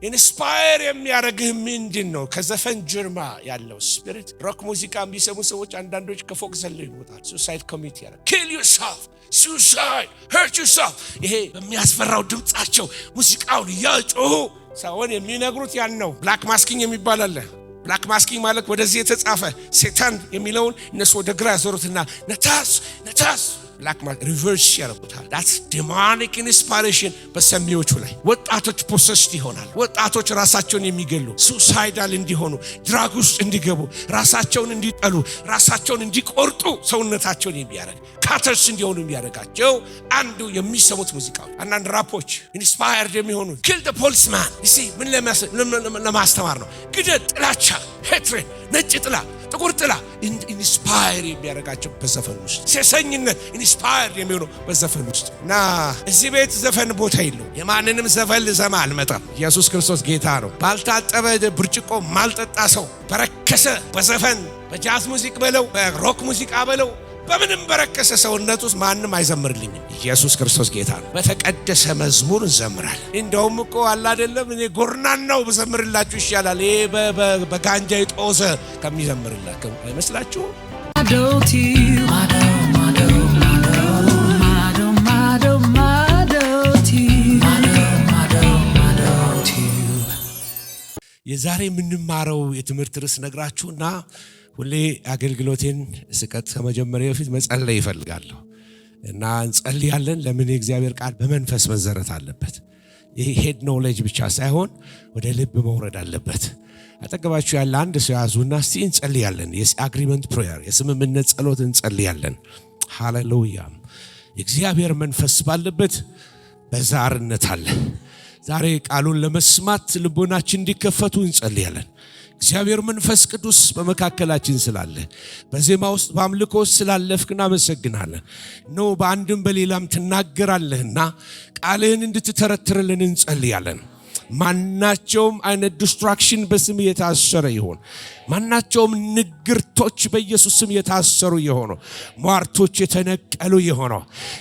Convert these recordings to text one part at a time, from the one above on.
ኢንስፓየር የሚያደርግህ ምንድነው? ከዘፈን ጀርባ ያለው ስፒሪት። ሮክ ሙዚቃ የሚሰሙ ሰዎች አንዳንዶች ከፎቅ ዘለው ይሞታል። ሱሳይድ ኮሚት ያደርግ kill yourself suicide hurt yourself። ይሄ በሚያስፈራው ድምጻቸው ሙዚቃውን እያጮሁ ሰውን የሚነግሩት ያን ነው። ብላክ ማስኪንግ የሚባል አለ። ብላክ ማስኪንግ ማለት ወደዚህ የተጻፈ ሴጣን የሚለውን እነሱ ወደ ግራ ያዞሩትና ነታስ ብላክ ሪቨርስ ያደርጉታል። that's demonic inspiration በሰሚዎቹ ላይ ወጣቶች ፖሰስድ ይሆናል። ወጣቶች ራሳቸውን የሚገሉ ሱሳይዳል እንዲሆኑ፣ ድራግ ውስጥ እንዲገቡ፣ ራሳቸውን እንዲጠሉ፣ ራሳቸውን እንዲቆርጡ ሰውነታቸውን የሚያደርግ ካተርስ እንዲሆኑ የሚያደርጋቸው አንዱ የሚሰሙት ሙዚቃው። አንዳንድ ራፖች ኢንስፓየርድ የሚሆኑ kill the policeman እሺ ምን ለማስተማር ነው? ግደል፣ ጥላቻ፣ ሄትሬድ፣ ነጭ ጥላ፣ ጥቁር ጥላ ኢንስፓየር የሚያደርጋቸው በዘፈን ውስጥ። ሴሰኝነት ኢንስፓየር የሚሆነው በዘፈን ውስጥ እና እዚህ ቤት ዘፈን ቦታ የለው። የማንንም ዘፈን ልሰማ አልመጣም። ኢየሱስ ክርስቶስ ጌታ ነው። ባልታጠበ ብርጭቆ ማልጠጣ ሰው በረከሰ በዘፈን በጃዝ ሙዚቃ በለው በሮክ ሙዚቃ በለው በምንም በረከሰ ሰውነት ውስጥ ማንም አይዘምርልኝም። ኢየሱስ ክርስቶስ ጌታ ነው። በተቀደሰ መዝሙር እንዘምራል። እንደውም እኮ አለ አይደለም እኔ ጎርናናው ብዘምርላችሁ ይሻላል ይሄ በጋንጃ የጦዘ ከሚዘምርላችሁ አይመስላችሁ? የዛሬ የምንማረው የትምህርት ርዕስ ነግራችሁና ሁሌ አገልግሎቴን ስቀጥ ከመጀመሪያ በፊት መጸለይ ይፈልጋለሁ እና እንጸልያለን። ለምን የእግዚአብሔር ቃል በመንፈስ መዘረት አለበት። ይሄ ሄድ ኖሌጅ ብቻ ሳይሆን ወደ ልብ መውረድ አለበት። አጠገባችሁ ያለ አንድ ሰው ያዙና እስቲ እንጸልያለን። የአግሪመንት ፕሬየር የስምምነት ጸሎት እንጸልያለን። ሃሌሉያ። የእግዚአብሔር መንፈስ ባለበት በዛርነት አለ። ዛሬ ቃሉን ለመስማት ልቦናችን እንዲከፈቱ እንጸልያለን። እግዚአብሔር መንፈስ ቅዱስ በመካከላችን ስላለ በዜማ ውስጥ በአምልኮ ውስጥ ስላለፍክ እናመሰግናለን። ነው በአንድም በሌላም ትናገራለህና ቃልህን እንድትተረትርልን እንጸልያለን። ማናቸውም አይነት ዲስትራክሽን በስም የታሰረ ይሆን፣ ማናቸውም ንግርቶች በኢየሱስ ስም የታሰሩ ይሆኑ፣ ሟርቶች የተነቀሉ ይሆኑ፣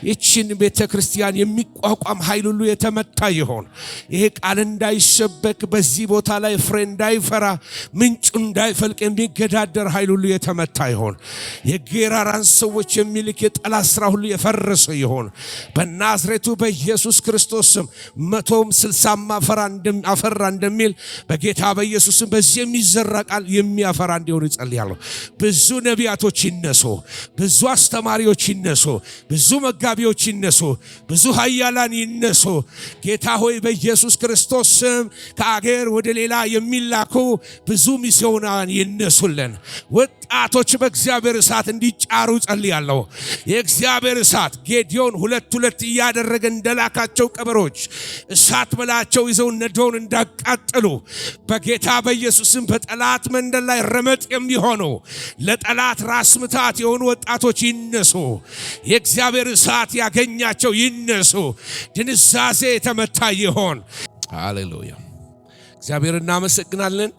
ይህችን ቤተክርስቲያን የሚቋቋም ኃይል ሁሉ የተመታ ይሆን። ይሄ ቃል እንዳይሰበክ በዚህ ቦታ ላይ ፍሬ እንዳይፈራ ምንጩ እንዳይፈልቅ የሚገዳደር ኃይል ሁሉ የተመታ ይሆን። የጌራራን ሰዎች የሚልክ የጠላት ስራ ሁሉ የፈረሰ ይሆን። በናዝሬቱ በኢየሱስ ክርስቶስ ስም 160 አፈራ እንደሚል በጌታ በኢየሱስ ስም በዚህ የሚዘራ ቃል የሚያፈራ እንዲሆን ይጸልያለሁ። ብዙ ነቢያቶች ይነሱ፣ ብዙ አስተማሪዎች ይነሱ፣ ብዙ መጋቢዎች ይነሱ፣ ብዙ ኃያላን ይነሱ። ጌታ ሆይ በኢየሱስ ክርስቶስ ስም ከአገር ወደ ሌላ የሚላኩ ብዙ ሚስዮናውያን ይነሱልን። ወጣቶች በእግዚአብሔር እሳት እንዲጫሩ ጸልያለሁ። የእግዚአብሔር እሳት ጌዲዮን 2 እያደረገ እንደላካቸው ቀበሮች እሳት በላቸው ይዘው ነዶን እንዳቃጠሉ በጌታ በኢየሱስም በጠላት መንደር ላይ ረመጥ የሚሆኑ ለጠላት ራስ ምታት የሆኑ ወጣቶች ይነሱ። የእግዚአብሔር እሳት ያገኛቸው ይነሱ። ድንዛዜ የተመታ ይሆን። ሃሌሉያ። እግዚአብሔር እናመሰግናለን።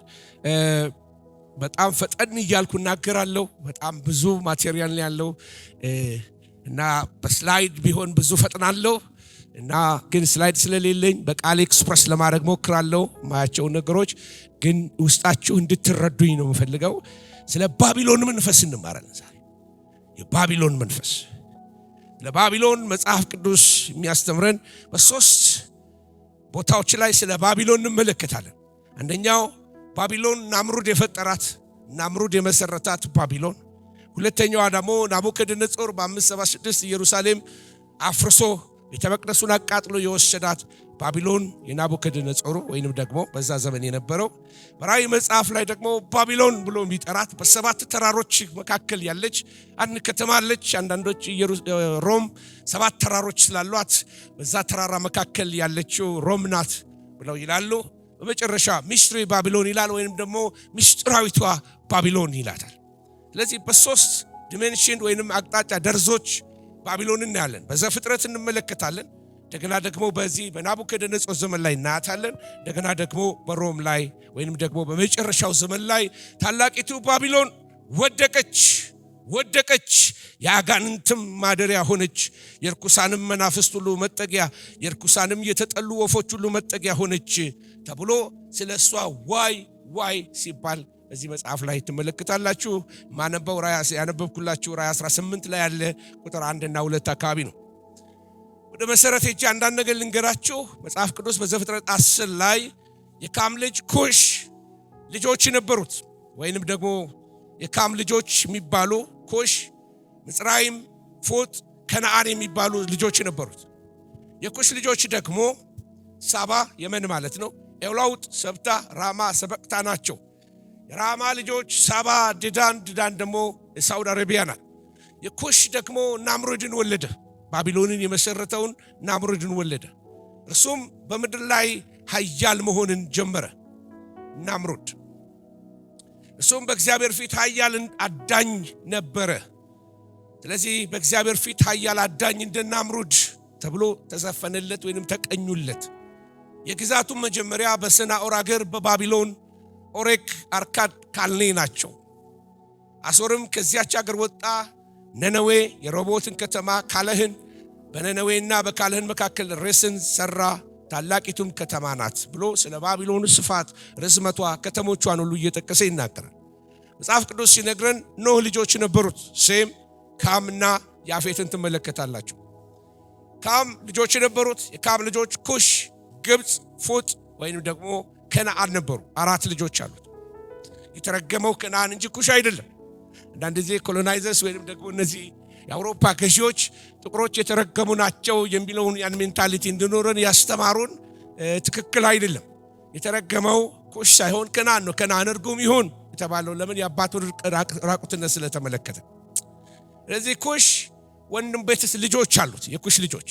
በጣም ፈጠን እያልኩ እናገራለሁ። በጣም ብዙ ማቴሪያል ያለው እና በስላይድ ቢሆን ብዙ ፈጥናለሁ እና ግን ስላይድ ስለሌለኝ በቃል ኤክስፕረስ ለማድረግ ሞክራለሁ። ማያቸው ነገሮች ግን ውስጣችሁ እንድትረዱኝ ነው የምፈልገው። ስለ ባቢሎን መንፈስ እንማራለን ዛሬ። የባቢሎን መንፈስ ለባቢሎን መጽሐፍ ቅዱስ የሚያስተምረን በሶስት ቦታዎች ላይ ስለ ባቢሎን እንመለከታለን። አንደኛው ባቢሎን ናምሩድ የፈጠራት ናምሩድ የመሰረታት ባቢሎን። ሁለተኛው ደግሞ ናቡከደነጾር በ576 ኢየሩሳሌም አፍርሶ ቤተ መቅደሱን አቃጥሎ የወሰዳት ባቢሎን የናቡከደነጾር ወይንም ደግሞ በዛ ዘመን የነበረው። በራእይ መጽሐፍ ላይ ደግሞ ባቢሎን ብሎ የሚጠራት በሰባት ተራሮች መካከል ያለች አንድ ከተማ አለች። አንዳንዶች ሮም 7 ተራሮች ስላሏት በዛ ተራራ መካከል ያለችው ሮም ናት ብለው ይላሉ። በመጨረሻ ሚስጥሪ ባቢሎን ይላል ወይንም ደግሞ ሚስጥራዊቷ ባቢሎን ይላታል። ስለዚህ በሶስት ዲሜንሽን ወይንም አቅጣጫ ደርዞች ባቢሎን እናያለን። በዘፍጥረት እንመለከታለን። እንደገና ደግሞ በዚህ በናቡከደነጾር ዘመን ላይ እናያታለን። እንደገና ደግሞ በሮም ላይ ወይንም ደግሞ በመጨረሻው ዘመን ላይ ታላቂቱ ባቢሎን ወደቀች ወደቀች፣ የአጋንንትም ማደሪያ ሆነች፣ የርኩሳንም መናፍስት ሁሉ መጠጊያ፣ የርኩሳንም የተጠሉ ወፎች ሁሉ መጠጊያ ሆነች ተብሎ ስለሷ ዋይ ዋይ ሲባል በዚህ መጽሐፍ ላይ ትመለከታላችሁ። ማነበው ያነበብኩላችሁ ራእይ 18 ላይ ያለ ቁጥር 1 እና 2 አካባቢ ነው። ወደ መሰረት ሄጄ አንዳንድ ነገር ልንገራችሁ። መጽሐፍ ቅዱስ በዘፍጥረት 10 ላይ የካም ልጅ ኩሽ ልጆች ነበሩት፣ ወይንም ደግሞ የካም ልጆች የሚባሉ ኩሽ፣ ምጽራይም፣ ፉጥ፣ ከነዓን የሚባሉ ልጆች ነበሩት። የኩሽ ልጆች ደግሞ ሳባ የመን ማለት ነው፣ ኤውላውጥ፣ ሰብታ፣ ራማ፣ ሰበቅታ ናቸው። የራማ ልጆች ሳባ፣ ድዳን ደግሞ ሳውዲ አረቢያ ናት። የኩሽ ደግሞ ናምሩድን ወለደ። ባቢሎንን የመሰረተውን ናምሩድን ወለደ። እርሱም በምድር ላይ ኃያል መሆንን ጀመረ። ናምሩድ እርሱም በእግዚአብሔር ፊት ኃያል አዳኝ ነበረ። ስለዚህ በእግዚአብሔር ፊት ኃያል አዳኝ እንደ ናምሩድ ተብሎ ተዘፈነለት ወይንም ተቀኙለት። የግዛቱን መጀመሪያ በሰናዖር አገር በባቢሎን ኦሬክ፣ አርካድ፣ ካልኔ ናቸው። አሶርም ከዚያች አገር ወጣ። ነነዌ የረሆቦትን ከተማ ካለህን በነነዌና በካለህን መካከል ሬስን ሰራ፣ ታላቂቱም ከተማ ናት ብሎ ስለ ባቢሎን ስፋት፣ ርዝመቷ፣ ከተሞቿን ሁሉ እየጠቀሰ ይናገራል። መጽሐፍ ቅዱስ ሲነግረን ኖህ ልጆች ነበሩት፣ ሴም፣ ካምና ያፌትን ትመለከታላችሁ። ካም ልጆች ነበሩት። የካም ልጆች ኩሽ፣ ግብፅ፣ ፉጥ ወይም ደግሞ ከነዓን ነበሩ። 4 ልጆች አሉት። የተረገመው ከነዓን እንጂ ኩሽ አይደለም። አንዳንድ ጊዜ ኮሎናይዘርስ ወይም ደግሞ እነዚህ የአውሮፓ ገዢዎች ጥቁሮች የተረገሙ ናቸው የሚለውን ያን ሜንታሊቲ እንድኖረን ያስተማሩን ትክክል አይደለም። የተረገመው ኩሽ ሳይሆን ከነዓን ነው። ከነዓን እርጉም ይሁን የተባለው ለምን? የአባቱን ራቁትነት ስለተመለከተ። ስለዚህ ኩሽ ወንድም ቤትስ ልጆች አሉት። የኩሽ ልጆች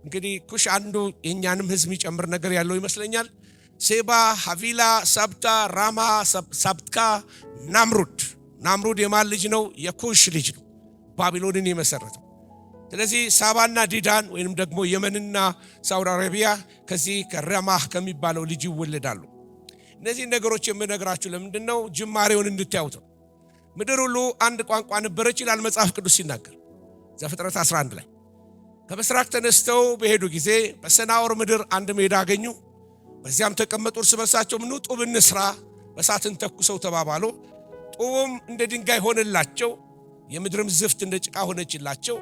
እንግዲህ ኩሽ አንዱ የኛንም ህዝብ የሚጨምር ነገር ያለው ይመስለኛል። ሴባ፣ ሐቪላ፣ ሰብታ፣ ራማ፣ ሰብትካ፣ ናምሩድ የማን ልጅ ነው? የኩሽ ልጅ ነው፣ ባቢሎንን የመሰረተው። ስለዚህ ሳባና ዲዳን ወይንም ደግሞ የመንና ሳውዲ አረቢያ ከዚህ ከራማህ ከሚባለው ልጅ ይወለዳሉ። እነዚህ ነገሮች የምነግራችሁ ለምንድን ነው? ጅማሬውን እንድታዩት ነው። ምድር ሁሉ አንድ ቋንቋ ነበረች ይላል መጽሐፍ ቅዱስ ሲናገር ዘፍጥረት 11 ላይ። ከምስራቅ ተነስተው በሄዱ ጊዜ በሰናዖር ምድር አንድ ሜዳ አገኙ። በዚያም ተቀመጡ። እርስ በርሳቸው ኑ ጡብ እንስራ፣ በእሳትን ተኩሰው ተባባሉ። ጡቡም እንደ ድንጋይ ሆነላቸው፣ የምድርም ዝፍት እንደ ጭቃ ሆነችላቸው።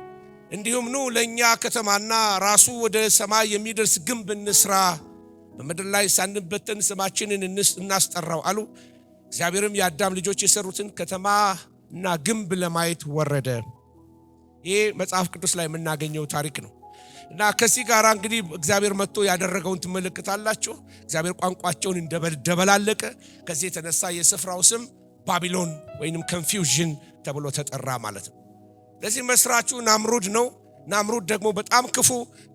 እንዲሁም ኑ ለእኛ ከተማና ራሱ ወደ ሰማይ የሚደርስ ግንብ እንስራ፣ በምድር ላይ ሳንበተን ስማችንን እናስጠራው አሉ። እግዚአብሔርም የአዳም ልጆች የሰሩትን ከተማና ግንብ ለማየት ወረደ። ይህ መጽሐፍ ቅዱስ ላይ የምናገኘው ታሪክ ነው። እና ከዚህ ጋር እንግዲህ እግዚአብሔር መጥቶ ያደረገውን ትመለከታላችሁ። እግዚአብሔር ቋንቋቸውን እንደበላለቀ ከዚህ የተነሳ የስፍራው ስም ባቢሎን ወይንም ኮንፊውዥን ተብሎ ተጠራ ማለት ነው። ለዚህ መስራቹ ናምሩድ ነው። ናምሩድ ደግሞ በጣም ክፉ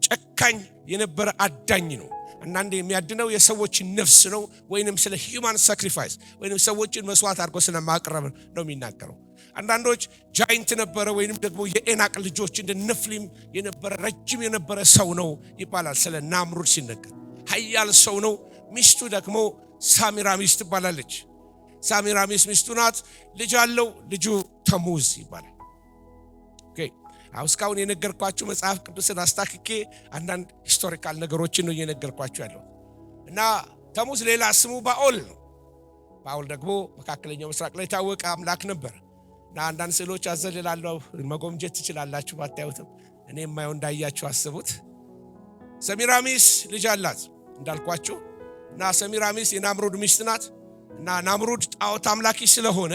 ጨካኝ የነበረ አዳኝ ነው። አንዳንዴ የሚያድነው የሰዎችን ነፍስ ነው፣ ወይንም ስለ ሂዩማን ሳክሪፋይስ ወይንም ሰዎችን መስዋዕት አድርጎ ስለማቅረብ ነው የሚናገረው። አንዳንዶች ጃይንት ነበረ ወይንም ደግሞ የኤናቅ ልጆች እንደ ነፍሊም የነበረ ረጅም የነበረ ሰው ነው ይባላል። ስለ ናምሩድ ሲነገር ኃያል ሰው ነው። ሚስቱ ደግሞ ሳሚራሚስ ትባላለች። ሳሚራሚስ ሚስቱ ናት። ልጅ አለው። ልጁ ተሙዝ ይባላል። ኦኬ እስካሁን የነገርኳችሁ መጽሐፍ ቅዱስን አስታክኬ አንዳንድ ሂስቶሪካል ነገሮችን ነው እየነገርኳችሁ ያለው። እና ተሙዝ ሌላ ስሙ ባኦል ነው። ባኦል ደግሞ መካከለኛው ምስራቅ ላይ ታወቀ አምላክ ነበር። እና አንዳንድ ስዕሎች አዘልላለሁ፣ መጎምጀት ትችላላችሁ ባታዩትም፣ እኔ የማየው እንዳያችሁ አስቡት። ሰሚራሚስ ልጅ አላት እንዳልኳችሁ። እና ሰሚራሚስ የናምሩድ ሚስት ናት። እና ናምሩድ ጣዖት አምላኪ ስለሆነ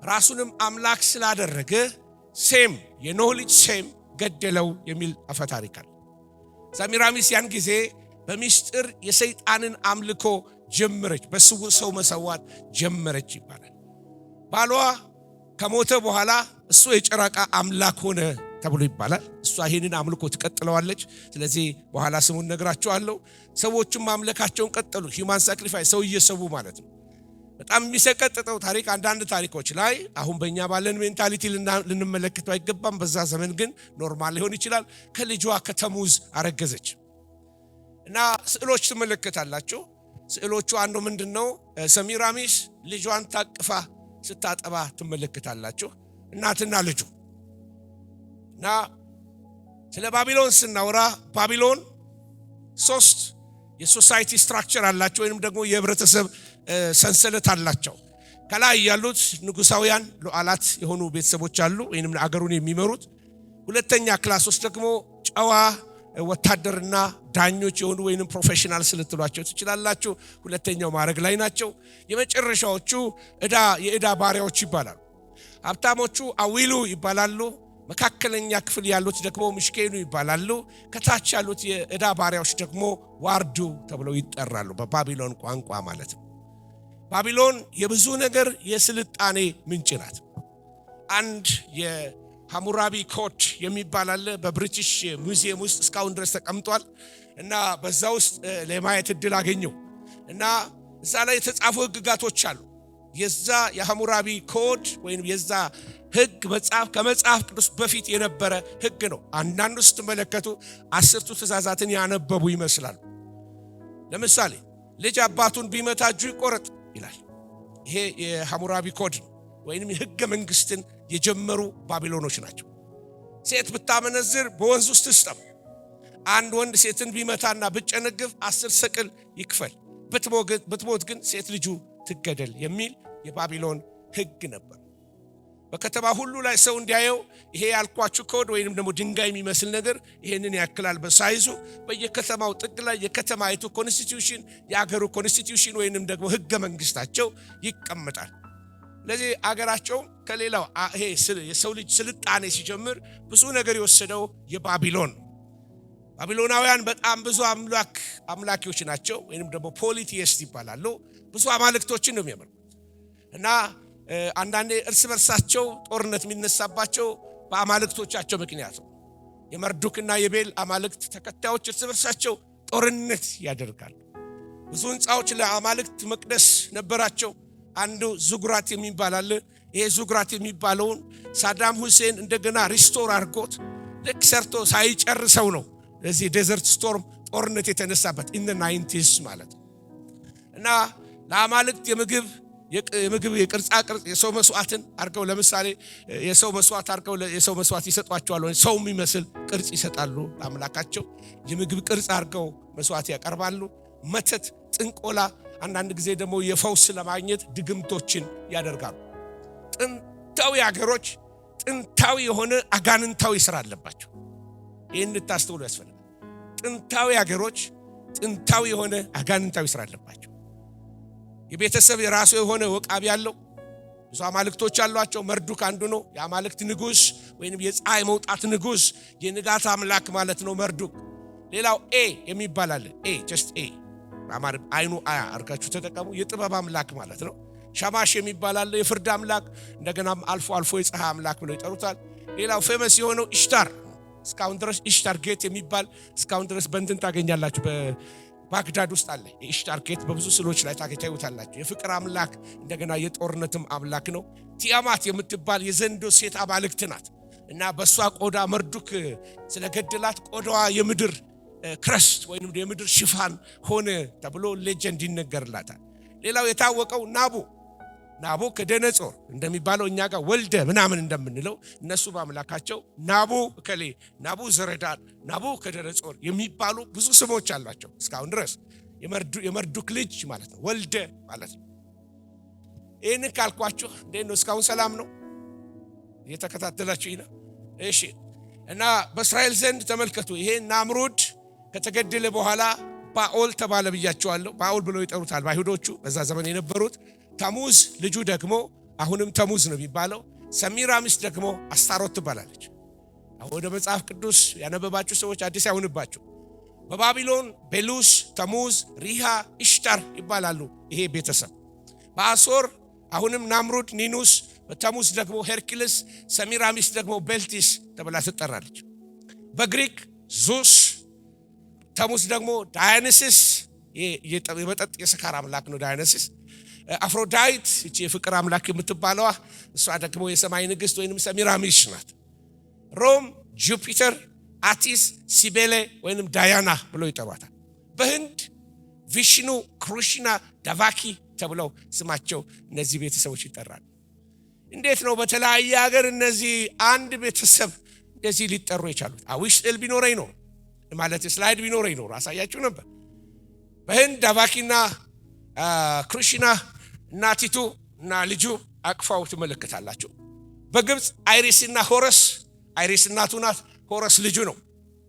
ራሱንም አምላክ ስላደረገ ሴም የኖህ ልጅ ሴም ገደለው የሚል አፈታሪክ አለ። ሰሚራሚስ ያን ጊዜ በሚስጥር የሰይጣንን አምልኮ ጀመረች፣ በስውር ሰው መሰዋት ጀመረች ይባላል። ባሏ ከሞተ በኋላ እሱ የጨረቃ አምላክ ሆነ ተብሎ ይባላል። እሷ ይሄንን አምልኮ ትቀጥለዋለች። ስለዚህ በኋላ ስሙን ነግራቸዋለሁ። ሰዎቹም ማምለካቸውን ቀጠሉ። ሂዩማን ሳክሪፋይስ ሰው እየሰቡ ማለት ነው። በጣም የሚሰቀጥጠው ታሪክ አንዳንድ ታሪኮች ላይ አሁን በእኛ ባለን ሜንታሊቲ ልንመለከተው አይገባም። በዛ ዘመን ግን ኖርማል ሊሆን ይችላል። ከልጇ ከተሙዝ አረገዘች እና ስዕሎች ትመለከታላችሁ። ስዕሎቹ አንዱ ምንድነው? ሰሚራሚስ ልጇን ታቅፋ ስታጠባ ትመለከታላችሁ። እናትና ልጁ። እና ስለ ባቢሎን ስናወራ ባቢሎን 3 የሶሳይቲ ስትራክቸር አላቸው ወይንም ደግሞ የህብረተሰብ ሰንሰለት አላቸው። ከላይ ያሉት ንጉሳውያን ሉዓላት የሆኑ ቤተሰቦች አሉ ወይንም አገሩን የሚመሩት። ሁለተኛ ክላሶች ደግሞ ጨዋ ወታደርና ዳኞች የሆኑ ወይንም ፕሮፌሽናል ልትሏቸው ትችላላችሁ። ሁለተኛው ማዕረግ ላይ ናቸው። የመጨረሻዎቹ የዕዳ ባሪያዎች ይባላሉ። ሀብታሞቹ አዊሉ ይባላሉ። መካከለኛ ክፍል ያሉት ደግሞ ምሽኬኑ ይባላሉ። ከታች ያሉት የዕዳ ባሪያዎች ደግሞ ዋርዱ ተብለው ይጠራሉ፣ በባቢሎን ቋንቋ ማለት ነው። ባቢሎን የብዙ ነገር የስልጣኔ ምንጭ ናት። አንድ የሐሙራቢ ኮድ የሚባል አለ፣ በብሪቲሽ ሙዚየም ውስጥ እስካሁን ድረስ ተቀምጧል። እና በዛ ውስጥ ለማየት እድል አገኘው እና እዛ ላይ የተጻፉ ህግጋቶች አሉ። የዛ የሐሙራቢ ኮድ ወይም የዛ ህግ መጽሐፍ ከመጽሐፍ ቅዱስ በፊት የነበረ ህግ ነው። አንዳንዱ ስትመለከቱ 10ቱ ትእዛዛትን ያነበቡ ይመስላል። ለምሳሌ ልጅ አባቱን ቢመታ እጁ ይቆረጥ ይላል። ይሄ የሐሙራቢ ኮድ ነው፣ ወይንም የህገ መንግስትን የጀመሩ ባቢሎኖች ናቸው። ሴት ብታመነዝር በወንዝ ውስጥ ትስጠም፣ አንድ ወንድ ሴትን ቢመታና ብጨነግፍ 10 ሰቅል ይክፈል፣ ብትሞት ግን ሴት ልጁ ትገደል የሚል የባቢሎን ህግ ነበር። በከተማ ሁሉ ላይ ሰው እንዲያየው ይሄ ያልኳችሁ ኮድ ወይንም ደግሞ ድንጋይ የሚመስል ነገር ይሄንን ያክላል በሳይዙ በየከተማው ጥግ ላይ የከተማይቱ ኮንስቲቲዩሽን የአገሩ ኮንስቲቲዩሽን ወይንም ደግሞ ህገ መንግስታቸው ይቀመጣል። ለዚህ አገራቸው ከሌላው ይሄ የሰው ልጅ ስልጣኔ ሲጀምር ብዙ ነገር የወሰደው የባቢሎን። ባቢሎናውያን በጣም ብዙ አምላኪዎች ናቸው ወይንም ደግሞ ፖሊቲየስት ይባላሉ። ብዙ አማልክቶችን ነው የሚያመልኩት እና አንዳንዴ እርስ በርሳቸው ጦርነት የሚነሳባቸው በአማልክቶቻቸው ምክንያት ነው። የመርዱክና የቤል አማልክት ተከታዮች እርስ በርሳቸው ጦርነት ያደርጋሉ። ብዙ ህንጻዎች ለአማልክት መቅደስ ነበራቸው። አንዱ ዙጉራት የሚባል አለ። ይሄ ዙጉራት የሚባለውን ሳዳም ሁሴን እንደገና ሪስቶር አድርጎት ልክ ሰርቶ ሳይጨርሰው ነው ለዚህ ዴዘርት ስቶርም ጦርነት የተነሳበት ኢን ዘ 90s ማለት ነው። እና ለአማልክት የምግብ የቅርጻ ቅርጽ የሰው መስዋዕትን አርገው ለምሳሌ የሰው መስዋዕት አርገው የሰው መስዋዕት ይሰጧቸዋል። ወይ ሰው የሚመስል ቅርጽ ይሰጣሉ ለአምላካቸው። የምግብ ቅርጽ አርገው መስዋዕት ያቀርባሉ። መተት፣ ጥንቆላ፣ አንዳንድ ጊዜ ደግሞ የፈውስ ለማግኘት ድግምቶችን ያደርጋሉ። ጥንታዊ አገሮች ጥንታዊ የሆነ አጋንንታዊ ስራ አለባቸው። ይህን ልታስተውሉ ያስፈልጋል። ጥንታዊ አገሮች ጥንታዊ የሆነ አጋንንታዊ ስራ አለባቸው። የቤተሰብ የራሱ የሆነ ወቃቢ ያለው ብዙ አማልክቶች አሏቸው። መርዱክ አንዱ ነው፣ የአማልክት ንጉስ ወይንም የፀሐይ መውጣት ንጉስ፣ የንጋት አምላክ ማለት ነው መርዱክ። ሌላው ኤ የሚባል አለ። ጀስት አማር አይኑ አያ አርጋችሁ ተጠቀሙ። የጥበብ አምላክ ማለት ነው። ሻማሽ የሚባል አለ፣ የፍርድ አምላክ። እንደገናም አልፎ አልፎ የፀሐይ አምላክ ብለው ይጠሩታል። ሌላው ፌመስ የሆነው ኢሽታር፣ እስካሁን ድረስ ኢሽታር ጌት የሚባል እስካሁን ድረስ በእንትን ታገኛላችሁ። ባግዳድ ውስጥ አለ የኢሽታር ጌት። በብዙ ስሎች ላይ ታገኙታላችሁ። የፍቅር አምላክ እንደገና የጦርነትም አምላክ ነው። ቲያማት የምትባል የዘንዶ ሴት አማልክት ናት እና በሷ ቆዳ መርዱክ ስለገደላት ቆዳዋ የምድር ክረስት ወይንም የምድር ሽፋን ሆነ ተብሎ ሌጀንድ ይነገርላታል። ሌላው የታወቀው ናቡ ከደነጾር እንደሚባለው እኛ ጋር ወልደ ምናምን እንደምንለው እነሱ በአምላካቸው ናቡ ዘረዳን፣ ናቡ ከደነጾር የሚባሉ ብዙ ስሞች አሏቸው እስካሁን ድረስ። የመርዱክ ልጅ ማለት ነው፣ ወልደ ማለት ነው። ይህን ካልኳችሁ እንዴት ነው? እስካሁን ሰላም ነው? እየተከታተላችሁ ነው? እሺ። እና በእስራኤል ዘንድ ተመልከቱ፣ ይሄ ናምሩድ ከተገደለ በኋላ ባኦል ተባለ ብያቸዋለሁ። ባኦል ብለው ይጠሩታል ባይሁዶቹ በዛ ዘመን የነበሩት። ተሙዝ ልጁ ደግሞ አሁንም ተሙዝ ነው የሚባለው። ሰሚራሚስ ደግሞ አስታሮት ትባላለች። አሁን ወደ መጽሐፍ ቅዱስ ያነበባችሁ ሰዎች አዲስ አይሆንባችሁ። በባቢሎን ቤሉስ፣ ተሙዝ፣ ሪሃ፣ ኢሽታር ይባላሉ ይሄ ቤተሰብ። በአሶር አሁንም ናምሩድ፣ ኒኑስ፣ በተሙዝ ደግሞ ሄርክልስ፣ ሰሚራሚስ ደግሞ ቤልቲስ ተብላ ትጠራለች። በግሪክ ዙስ፣ ተሙዝ ደግሞ ዳያኒስስ፣ የመጠጥ የስካር አምላክ ነው ዳያኒስስ። አፍሮዳይት እቺ የፍቅር አምላክ የምትባለዋ እሷ ደግሞ የሰማይ ንግስት ወይንም ሰሚራሚስ ናት። ሮም ጁፒተር፣ አቲስ፣ ሲቤሌ ወይንም ዳያና ብለው ይጠሯታል። በህንድ ቪሽኑ፣ ክሩሽና፣ ዳቫኪ ተብለው ስማቸው እነዚህ ቤተሰቦች ይጠራሉ። እንዴት ነው በተለያየ ሀገር እነዚህ አንድ ቤተሰብ እንደዚህ ሊጠሩ የቻሉት? አዊሽ ስዕል ቢኖረኝ ነው ማለት ስላይድ ቢኖረኝ ነው አሳያችሁ ነበር። በህንድ ዳቫኪና ክሩሽና እናቲቱ እና ልጁ አቅፋው ትመለከታላችሁ። በግብጽ አይሪስና ሆረስ፣ አይሪስ እናቱ ናት፣ ሆረስ ልጁ ነው።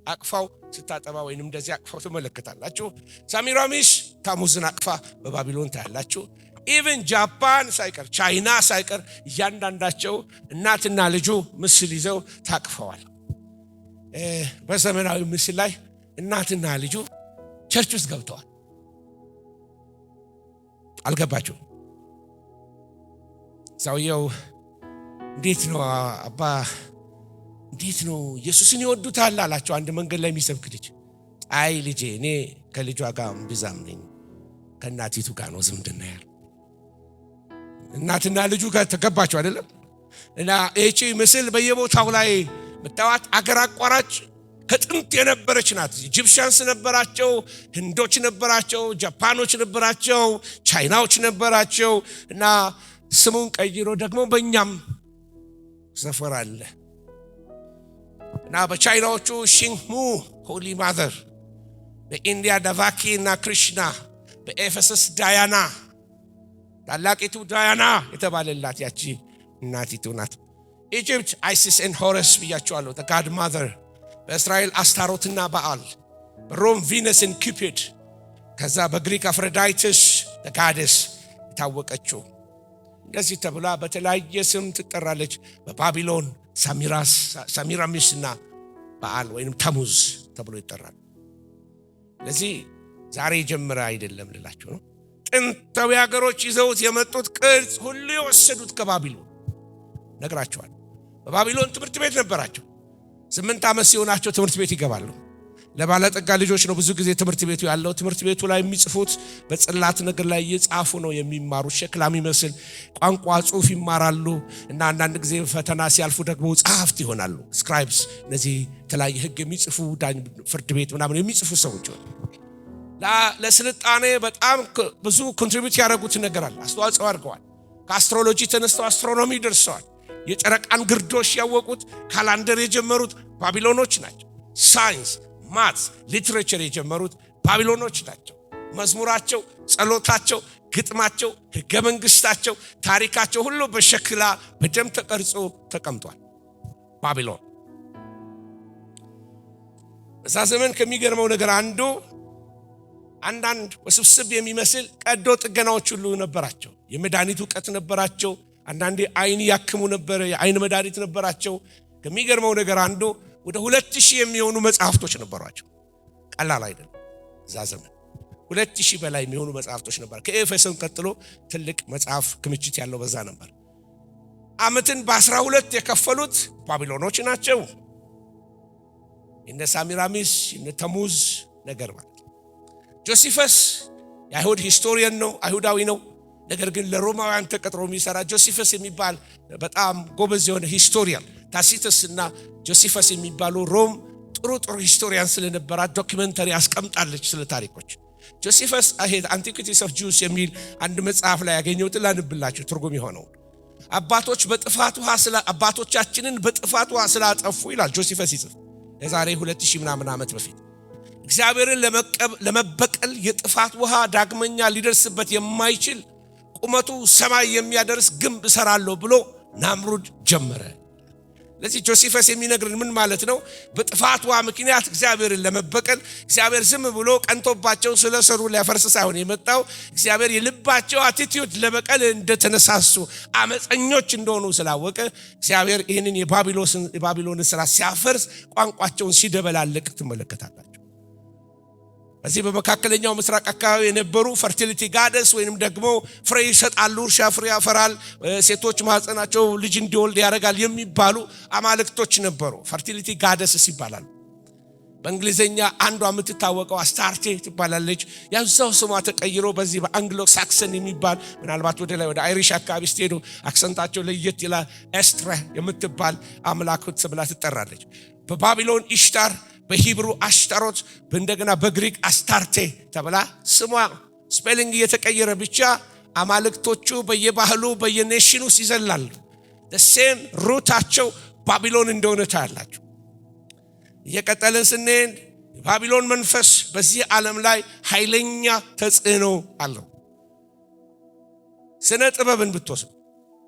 አቅፋው ስታጠባ ወይንም እንደዚህ አቅፋው ትመለከታላችሁ። ሳሚራሚስ ታሙዝን አቅፋ በባቢሎን ታያላችሁ። ኢቭን ጃፓን ሳይቀር ቻይና ሳይቀር እያንዳንዳቸው እናትና ልጁ ምስል ይዘው ታቅፈዋል። በዘመናዊ ምስል ላይ እናትና ልጁ ቸርች ውስጥ ገብተዋል። አልገባችሁም? ሰውየው እንዴት ነው አባ እንዴት ነው ኢየሱስን ይወዱታል አላቸው። አንድ መንገድ ላይ የሚሰብክ ልጅ አይ ልጄ እኔ ከልጇ ጋር ብዛም ነኝ ከእናቲቱ ጋር ነው ዝምድና ያለው። እናትና ልጁ ጋር ተገባቸው አይደለም? እና እቺ ምስል በየቦታው ላይ መጣዋት አገር አቋራጭ ከጥንት የነበረች ናት። ኢጂፕሽያንስ ነበራቸው፣ ህንዶች ነበራቸው፣ ጃፓኖች ነበራቸው፣ ቻይናዎች ነበራቸው። እና ስሙን ቀይሮ ደግሞ በእኛም ሰፈር አለ። እና በቻይናዎቹ ሺንግሙ ሆሊ ማዘር፣ በኢንዲያ ዳቫኪ እና ክሪሽና፣ በኤፌሰስ ዳያና ታላቂቱ ዳያና የተባለላት ያቺ እናቲቱ ናት። ኢጂፕት አይሲስ ኤንድ ሆረስ ብያቸዋለሁ፣ ጋድ ማዘር። በእስራኤል አስታሮትና በዓል፣ በሮም ቪነስ ኤንድ ኩፒድ፣ ከዛ በግሪክ አፍሮዳይትስ ጋደስ የታወቀችው እንደዚህ ተብላ በተለያየ ስም ትጠራለች። በባቢሎን ሳሚራሚስና በዓል ወይንም ተሙዝ ተብሎ ይጠራል። ለዚህ ዛሬ ጀምረ አይደለም ልላችሁ ነው። ጥንታዊ ሀገሮች ይዘውት የመጡት ቅርጽ ሁሉ የወሰዱት ከባቢሎን ነግራቸዋል። በባቢሎን ትምህርት ቤት ነበራቸው። 8 ዓመት ሲሆናቸው ትምህርት ቤት ይገባሉ። ለባለጠጋ ልጆች ነው ብዙ ጊዜ ትምህርት ቤቱ ያለው። ትምህርት ቤቱ ላይ የሚጽፉት በጽላት ነገር ላይ እየጻፉ ነው የሚማሩት። ሸክላ የሚመስል ቋንቋ ጽሑፍ ይማራሉ። እና አንዳንድ ጊዜ ፈተና ሲያልፉ ደግሞ ጸሐፍት ይሆናሉ፣ ስክራይብስ። እነዚህ የተለያየ ህግ የሚጽፉ ፍርድ ቤት ምናምን የሚጽፉ ሰዎች ሆነ ለስልጣኔ በጣም ብዙ ኮንትሪቢዩት ያደረጉት ነገር አለ፣ አስተዋጽኦ አድርገዋል። ከአስትሮሎጂ ተነስተው አስትሮኖሚ ደርሰዋል። የጨረቃን ግርዶሽ ያወቁት ካላንደር የጀመሩት ባቢሎኖች ናቸው። ሳይንስ፣ ማትስ፣ ሊትሬቸር የጀመሩት ባቢሎኖች ናቸው። መዝሙራቸው፣ ጸሎታቸው፣ ግጥማቸው፣ ህገ መንግስታቸው፣ ታሪካቸው ሁሉ በሸክላ በደም ተቀርጾ ተቀምጧል። ባቢሎን በዛ ዘመን ከሚገርመው ነገር አንዱ አንዳንድ ውስብስብ የሚመስል ቀዶ ጥገናዎች ሁሉ ነበራቸው። የመድኃኒት ዕውቀት ነበራቸው። አንዳንዴ አይን ያክሙ ነበር፣ የአይን መድኃኒት ነበራቸው። ከሚገርመው ነገር አንዱ ወደ 2000 የሚሆኑ መጽሐፍቶች ነበሯቸው። ቀላል አይደለም። እዛ ዘመን 2000 በላይ የሚሆኑ መጽሐፍቶች ነበር። ከኤፌሶን ቀጥሎ ትልቅ መጽሐፍ ክምችት ያለው በዛ ነበር። ዓመትን በ12 የከፈሉት ባቢሎኖች ናቸው። እነ ሳሚራሚስ እነ ተሙዝ ነገር ማለት። ጆሲፈስ የአይሁድ ሂስቶሪያን ነው፣ አይሁዳዊ ነው። ነገር ግን ለሮማውያን ተቀጥሮ የሚሰራ ጆሲፈስ የሚባል በጣም ጎበዝ የሆነ ሂስቶሪያን፣ ታሲተስ እና ጆሲፈስ የሚባሉ ሮም ጥሩ ሂስቶሪያን ስለነበራት ዶክመንተሪ አስቀምጣለች ስለ ታሪኮች። ጆሲፈስ አንቲኩቲስ ኦፍ ጁስ የሚል አንድ መጽሐፍ ላይ ያገኘሁት ላንብላችሁ ትርጉም የሆነው። አባቶቻችንን በጥፋት ውሃ ስላጠፉ ይላል ጆሲፈስ ይጽፍ የዛሬ 2000 ምናምን ዓመት በፊት እግዚአብሔርን ለመበቀል የጥፋት ውሃ ዳግመኛ ሊደርስበት የማይችል ቁመቱ ሰማይ የሚያደርስ ግንብ እሰራለሁ ብሎ ናምሩድ ጀመረ። ለዚህ ጆሲፈስ የሚነግረን ምን ማለት ነው? በጥፋት ውሃ ምክንያት እግዚአብሔርን ለመበቀል እግዚአብሔር ዝም ብሎ ቀንቶባቸው ስለሰሩ ሊያፈርስ ሳይሆን የመጣው እግዚአብሔር የልባቸው አቲቲዩድ ለበቀል እንደተነሳሱ አመፀኞች እንደሆኑ ስላወቀ እግዚአብሔር ይህንን የባቢሎንን ስራ ሲያፈርስ ቋንቋቸውን ሲደበላልቅ ትመለከታላችሁ። በዚህ በመካከለኛው ምስራቅ አካባቢ የነበሩ ፈርቲሊቲ ጋደስ ወይንም ደግሞ ፍሬ ይሰጣሉ፣ እርሻ ፍሬ ያፈራል፣ ሴቶች ማህፀናቸው ልጅ እንዲወልድ ያደርጋል የሚባሉ አማልክቶች ነበሩ። ፈርቲሊቲ ጋደስ ይባላሉ። በእንግሊዘኛ አንዷ የምትታወቀው አስታርቴ ትባላለች። ያዛው ስሟ ተቀይሮ በዚህ በአንግሎ ሳክሰን የሚባል ምናልባት ወደ ላይ ወደ አይሪሽ አካባቢ ስትሄዱ አክሰንታቸው ለየት ይላል። ኤስትራ የምትባል አምላክት ተብላ ትጠራለች። በባቢሎን ኢሽታር፣ በሂብሩ አሽታሮት፣ እንደገና በግሪክ አስታርቴ ተብላ ስሟ ስፔሊንግ እየተቀየረ ብቻ አማልክቶቹ በየባህሉ በየኔሽኑ ይዘላሉ። ሴም ሩታቸው ባቢሎን እንደሆነ ታያላችሁ። እየቀጠልን ስንሄድ ባቢሎን መንፈስ በዚህ ዓለም ላይ ኃይለኛ ተጽዕኖ አለው። ስነ ጥበብን ብትወስዱ፣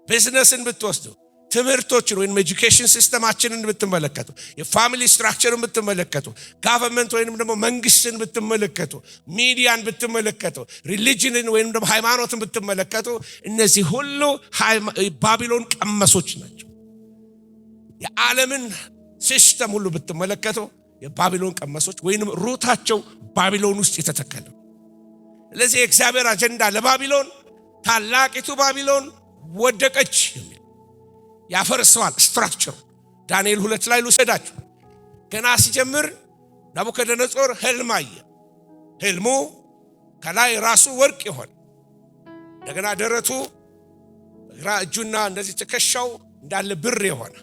ቢዝነስን ብትወስዱ፣ ትምህርቶችን ወይም ኤጁኬሽን ሲስተማችንን ብትመለከቱ፣ የፋሚሊ ስትራክቸርን ብትመለከቱ፣ ጋቨርንመንት ወይም ደግሞ መንግስትን ብትመለከቱ፣ ሚዲያን ብትመለከቱ፣ ሪሊጅንን ወይም ደግሞ ሃይማኖትን ብትመለከቱ፣ እነዚህ ሁሉ ባቢሎን ቀመሶች ናቸው። የዓለምን ሲስተም ሁሉ ብትመለከቱ የባቢሎን ቀመሶች ወይም ሩታቸው ባቢሎን ውስጥ የተተከለ። ስለዚህ የእግዚአብሔር አጀንዳ ለባቢሎን ታላቂቱ ባቢሎን ወደቀች የሚል ያፈርሰዋል ስትራክቸሩ። ዳንኤል 2 ላይ ልውሰዳችሁ። ገና ሲጀምር ናቡከደነጾር ህልም አየ። ህልሙ ከላይ ራሱ ወርቅ ይሆን፣ እንደገና ደረቱ፣ ግራ እጁና እንደዚህ ትከሻው እንዳለ ብር የሆነ፣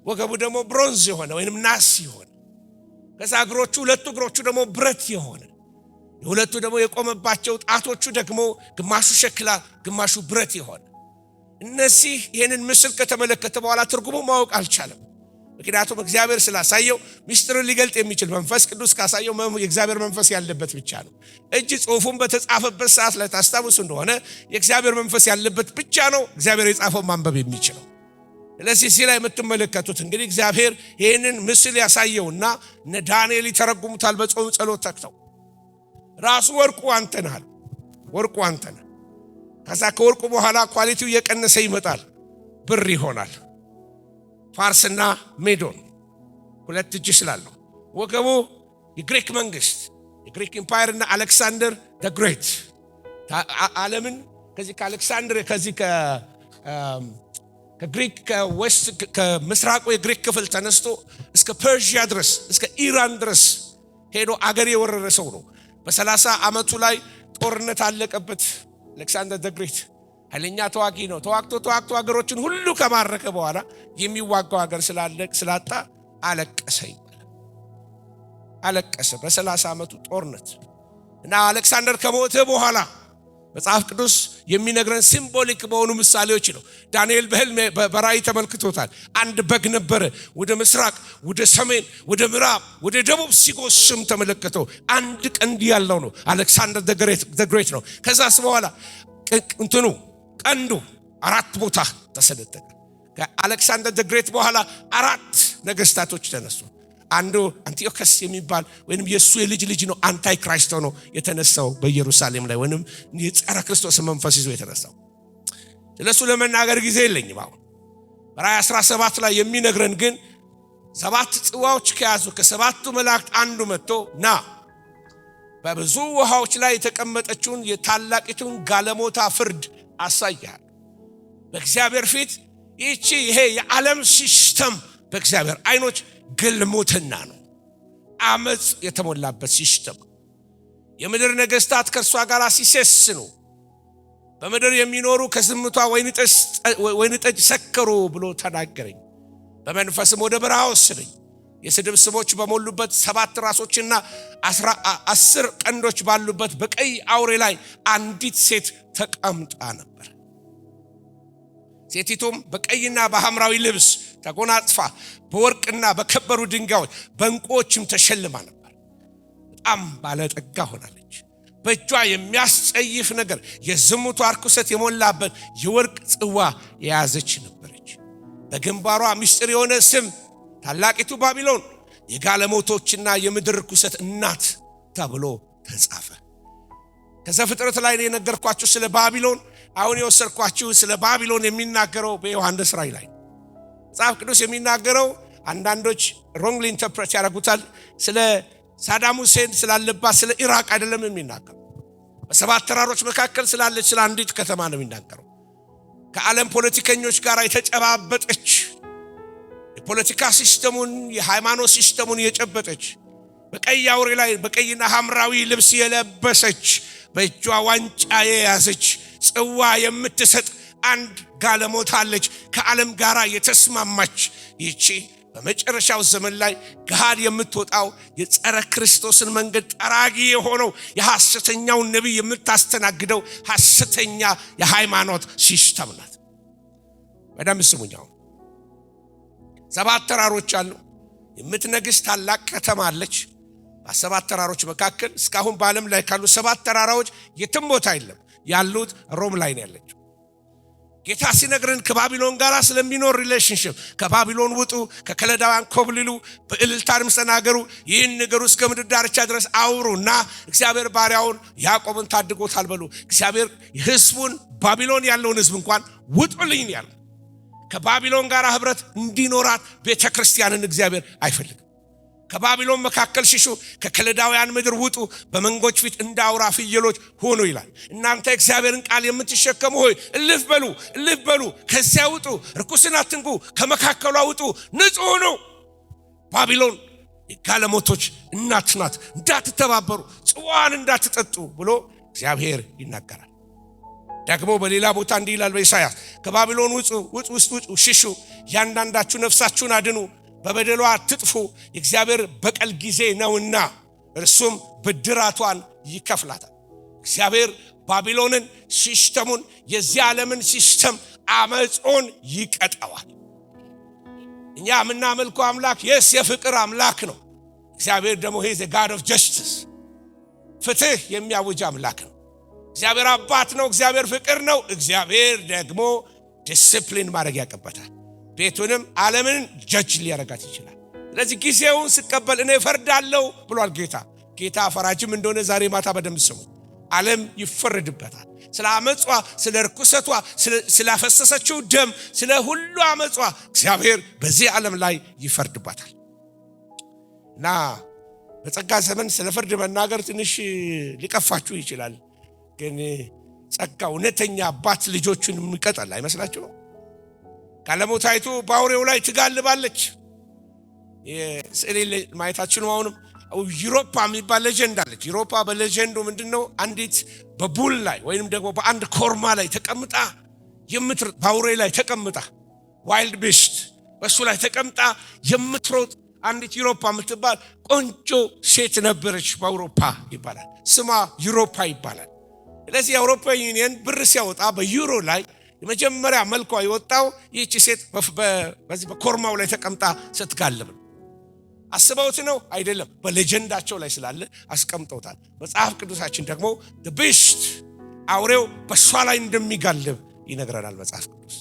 ወገቡ ደግሞ ብሮንዝ የሆነ ወይንም ናስ የሆነ፣ ከዛ እግሮቹ ሁለቱ እግሮቹ ደግሞ ብረት የሆነ፣ የሁለቱ ደግሞ የቆመባቸው ጣቶቹ ደግሞ ግማሹ ሸክላ ግማሹ ብረት የሆነ። እነዚህ ይህንን ምስል ከተመለከተ በኋላ ትርጉሙ ማወቅ አልቻለም። ምክንያቱም እግዚአብሔር ስላሳየው ሚስጥርን ሊገልጥ የሚችል መንፈስ ቅዱስ ካሳየው የእግዚአብሔር መንፈስ ያለበት ብቻ ነው። እጅ ጽሑፉን በተጻፈበት ሰዓት ላይ ታስታውሱ እንደሆነ የእግዚአብሔር መንፈስ ያለበት ብቻ ነው እግዚአብሔር የጻፈው ማንበብ የሚችለው። ስለዚህ እዚህ ላይ የምትመለከቱት እንግዲህ እግዚአብሔር ይህንን ምስል ያሳየውና እነ ዳንኤል ይተረጉሙታል በጾም ጸሎት ተክተው። ራሱ ወርቁ አንተ ነህ፣ ወርቁ አንተ ነህ። ከዛ ከወርቁ በኋላ ኳሊቲው እየቀነሰ ይመጣል፣ ብር ይሆናል። ፋርስና ሜዶን ሁለት እጅ ስላለው፣ ወገቡ የግሪክ መንግስት የግሪክ ኢምፓየር እና አሌክሳንደር ዘ ግሬት ዓለምን ከዚህ ከአሌክሳንደር ከዚህ ከግሪክ ከዌስት ከምስራቁ የግሪክ ክፍል ተነስቶ እስከ ፐርሺያ ድረስ እስከ ኢራን ድረስ ሄዶ አገር የወረረ ሰው ነው። በ30 ዓመቱ ላይ ጦርነት አለቀበት። አሌክሳንደር ዘ ግሬት ኃይለኛ ተዋጊ ነው። ተዋግቶ ሀገሮችን ሁሉ ከማረከ በኋላ የሚዋጋው ሀገር ስላጣ አለቀሰ ይባላል። አለቀሰ በ30 ዓመቱ ጦርነት እና አሌክሳንደር ከሞተ በኋላ መጽሐፍ ቅዱስ የሚነግረን ሲምቦሊክ በሆኑ ምሳሌዎች ነው። ዳንኤል በህልም በራእይ ተመልክቶታል። አንድ በግ ነበረ፣ ወደ ምስራቅ፣ ወደ ሰሜን፣ ወደ ምዕራብ፣ ወደ ደቡብ ሲጎስም ተመለከተው። አንድ ቀንድ ያለው ነው። አሌክሳንደር ዘ ግሬት ነው። ከዛስ በኋላ ቀንዱ 4 ቦታ ተሰነጠቀ። ከአሌክሳንደር ዘ ግሬት በኋላ 4 ነገስታቶች ተነሱ። አንዱ አንቲዮከስ የሚባል ወይንም የሱ የልጅ ልጅ ነው። አንታይ ክራይስቶ ነው የተነሳው በኢየሩሳሌም ላይ ወይንም የጸረ ክርስቶስ መንፈስ ይዞ የተነሳው። ስለሱ ለመናገር ጊዜ የለኝም። አሁን ራእይ 17 ላይ የሚነግረን ግን 7 ጽዋዎች ከያዙ ከ7ቱ መላእክት አንዱ መጥቶ ና በብዙ ውሃዎች ላይ የተቀመጠችውን የታላቂቱን ጋለሞታ ፍርድ አሳያል። በእግዚአብሔር ፊት ይሄ የዓለም ሲስተም በእግዚአብሔር አይኖች ግልሙትና ነው። አመጽ የተሞላበት ሲስተም። የምድር ነገስታት ከእርሷ ጋር ሲሰስኑ፣ በምድር የሚኖሩ ከዝምቷ ወይን ጠጅ ሰከሩ ብሎ ተናገረኝ። በመንፈስም ወደ በረሃ ወሰደኝ። የስድብ ስሞች በሞሉበት 7 ራሶችና 10 ቀንዶች ባሉበት በቀይ አውሬ ላይ አንዲት ሴት ተቀምጣ ነበር። ሴቲቱም በቀይና በሐምራዊ ልብስ ተጎናጽፋ በወርቅና በከበሩ ድንጋዮች በእንቁዎችም ተሸልማ ነበር። በጣም ባለጠጋ ሆናለች። በእጇ የሚያስጸይፍ ነገር የዝሙቷ ርኩሰት የሞላበት የወርቅ ጽዋ የያዘች ነበረች። በግንባሯ ምስጢር የሆነ ስም ታላቂቱ ባቢሎን የጋለሞቶችና የምድር ርኩሰት እናት ተብሎ ተጻፈ። ከዘፍጥረት ላይ የነገርኳችሁ ስለ ባቢሎን አሁን የወሰድኳችሁ ስለ ባቢሎን የሚናገረው በዮሐንስ ራእይ ላይ መጽሐፍ ቅዱስ የሚናገረው አንዳንዶች ሮንግሊ ኢንተርፕሬት ያደርጉታል። ስለ ሳዳም ሁሴን ስላለባት ስለ ኢራቅ አይደለም የሚናገረው። በ7 ተራሮች መካከል ስላለች ስለ አንዲት ከተማ ነው የሚናገረው። ከዓለም ፖለቲከኞች ጋር የተጨባበጠች የፖለቲካ ሲስተሙን የሃይማኖት ሲስተሙን የጨበጠች በቀይ አውሬ ላይ በቀይና ሐምራዊ ልብስ የለበሰች በእጇ ዋንጫ የያዘች ጽዋ የምትሰጥ አንድ ጋለሞታ አለች። ከዓለም ጋር የተስማማች ይቺ በመጨረሻው ዘመን ላይ ገሃድ የምትወጣው የጸረ ክርስቶስን መንገድ ጠራጊ የሆነው የሐሰተኛው ነቢይ የምታስተናግደው ሐሰተኛ የሃይማኖት ሲስተም ናት። በደንብ ስሙኛው። 7 ተራሮች አሉ። የምትነግስ ታላቅ ከተማ አለች። በ7 ተራሮች መካከል እስካሁን በዓለም ላይ ካሉ 7 ተራራዎች የትም ቦታ የለም። ያሉት ሮም ላይ ነው ያለችው። ጌታ ሲነግረን ከባቢሎን ጋር ስለሚኖር ሪሌሽንሺፕ ከባቢሎን ውጡ፣ ከከለዳውያን ኮብልሉ፣ በእልልታም ተናገሩ፣ ይህን ነገር እስከ ምድር ዳርቻ ድረስ አውሩና እግዚአብሔር ባሪያውን ያዕቆብን ታድጎታል በሉ። እግዚአብሔር ሕዝቡን ባቢሎን ያለውን ሕዝብ እንኳን ውጡልኝ ያለው ከባቢሎን ጋር ህብረት እንዲኖራት ቤተክርስቲያንን እግዚአብሔር አይፈልግም። ከባቢሎን መካከል ሽሹ፣ ከከለዳውያን ምድር ውጡ፣ በመንጎች ፊት እንዳውራ ፍየሎች ሆኑ ይላል። እናንተ እግዚአብሔርን ቃል የምትሸከሙ ሆይ እልፍ በሉ፣ ከዚያ ውጡ፣ ርኩስን አትንኩ፣ ከመካከሏ ውጡ፣ ንጹሕ ሁኑ። ባቢሎን የጋለሞቶች እናት ናት፣ እንዳትተባበሩ፣ ጽዋን እንዳትጠጡ ብሎ እግዚአብሔር ይናገራል። ደግሞ በሌላ ቦታ እንዲህ ይላል በኢሳይያስ ከባቢሎን ውጡ፣ ሽሹ፣ ያንዳንዳችሁ ነፍሳችሁን አድኑ፣ በበደሏ አትጥፉ፣ የእግዚአብሔር በቀል ጊዜ ነውና እርሱም ብድራቷን ይከፍላታል። እግዚአብሔር ባቢሎንን ሲስተሙን የዚህ ዓለምን ሲስተም አመጾን ይቀጣዋል። እኛ የምናመልከው አምላክ የፍቅር አምላክ ነው። እግዚአብሔር ደግሞ ሄዝ ጋድ ኦፍ ጀስቲስ ፍትህ የሚያውጅ አምላክ ነው። እግዚአብሔር አባት ነው። እግዚአብሔር ፍቅር ነው። እግዚአብሔር ደግሞ ዲሲፕሊን ማድረግ ያቀበታል። ቤቱንም ዓለምን ጀጅ ሊያረጋት ይችላል። ስለዚህ ጊዜውን ስቀበል እኔ ፈርዳለሁ ብሏል ጌታ። ጌታ ፈራጅም እንደሆነ ዛሬ ማታ በደንብ ስሙ። ዓለም ይፈረድበታል። ስለ አመጿ፣ ስለ ርኩሰቷ፣ ስላፈሰሰችው ደም፣ ስለ ሁሉ አመጿ እግዚአብሔር በዚህ ዓለም ላይ ይፈርድባታል። እና በጸጋ ዘመን ስለ ፍርድ መናገር ትንሽ ሊቀፋችሁ ይችላል። ግን ጸጋ እውነተኛ አባት ልጆቹን የሚቀጣል አይመስላችሁ? ካለሞታይቱ ባውሬው ላይ ትጋልባለች። የስዕል ማየታችሁ ነው። አሁንም ዩሮፓ የሚባል ሌጀንድ አለች። ዩሮፓ በሌጀንዱ ምንድነው? አንዲት በቡል ላይ ወይንም ደግሞ በአንድ ኮርማ ላይ ተቀምጣ ባውሬ ላይ ተቀምጣ ዋይልድ ቢስት በሱ ላይ ተቀምጣ የምትሮጥ አንዲት ዩሮፓ የምትባል ቆንጆ ሴት ነበረች። በአውሮፓ ይባላል። ስሟ ዩሮፓ ይባላል። ስለዚህ የአውሮፓ ዩኒየን ብር ሲያወጣ በዩሮ ላይ የመጀመሪያ መልኳ የወጣው ይህች ሴት በዚህ በኮርማው ላይ ተቀምጣ ስትጋልብ ነው። አስበውት ነው አይደለም፣ በሌጀንዳቸው ላይ ስላለ አስቀምጠውታል። መጽሐፍ ቅዱሳችን ደግሞ the beast አውሬው በሷ ላይ እንደሚጋልብ ይነግረናል መጽሐፍ ቅዱስ።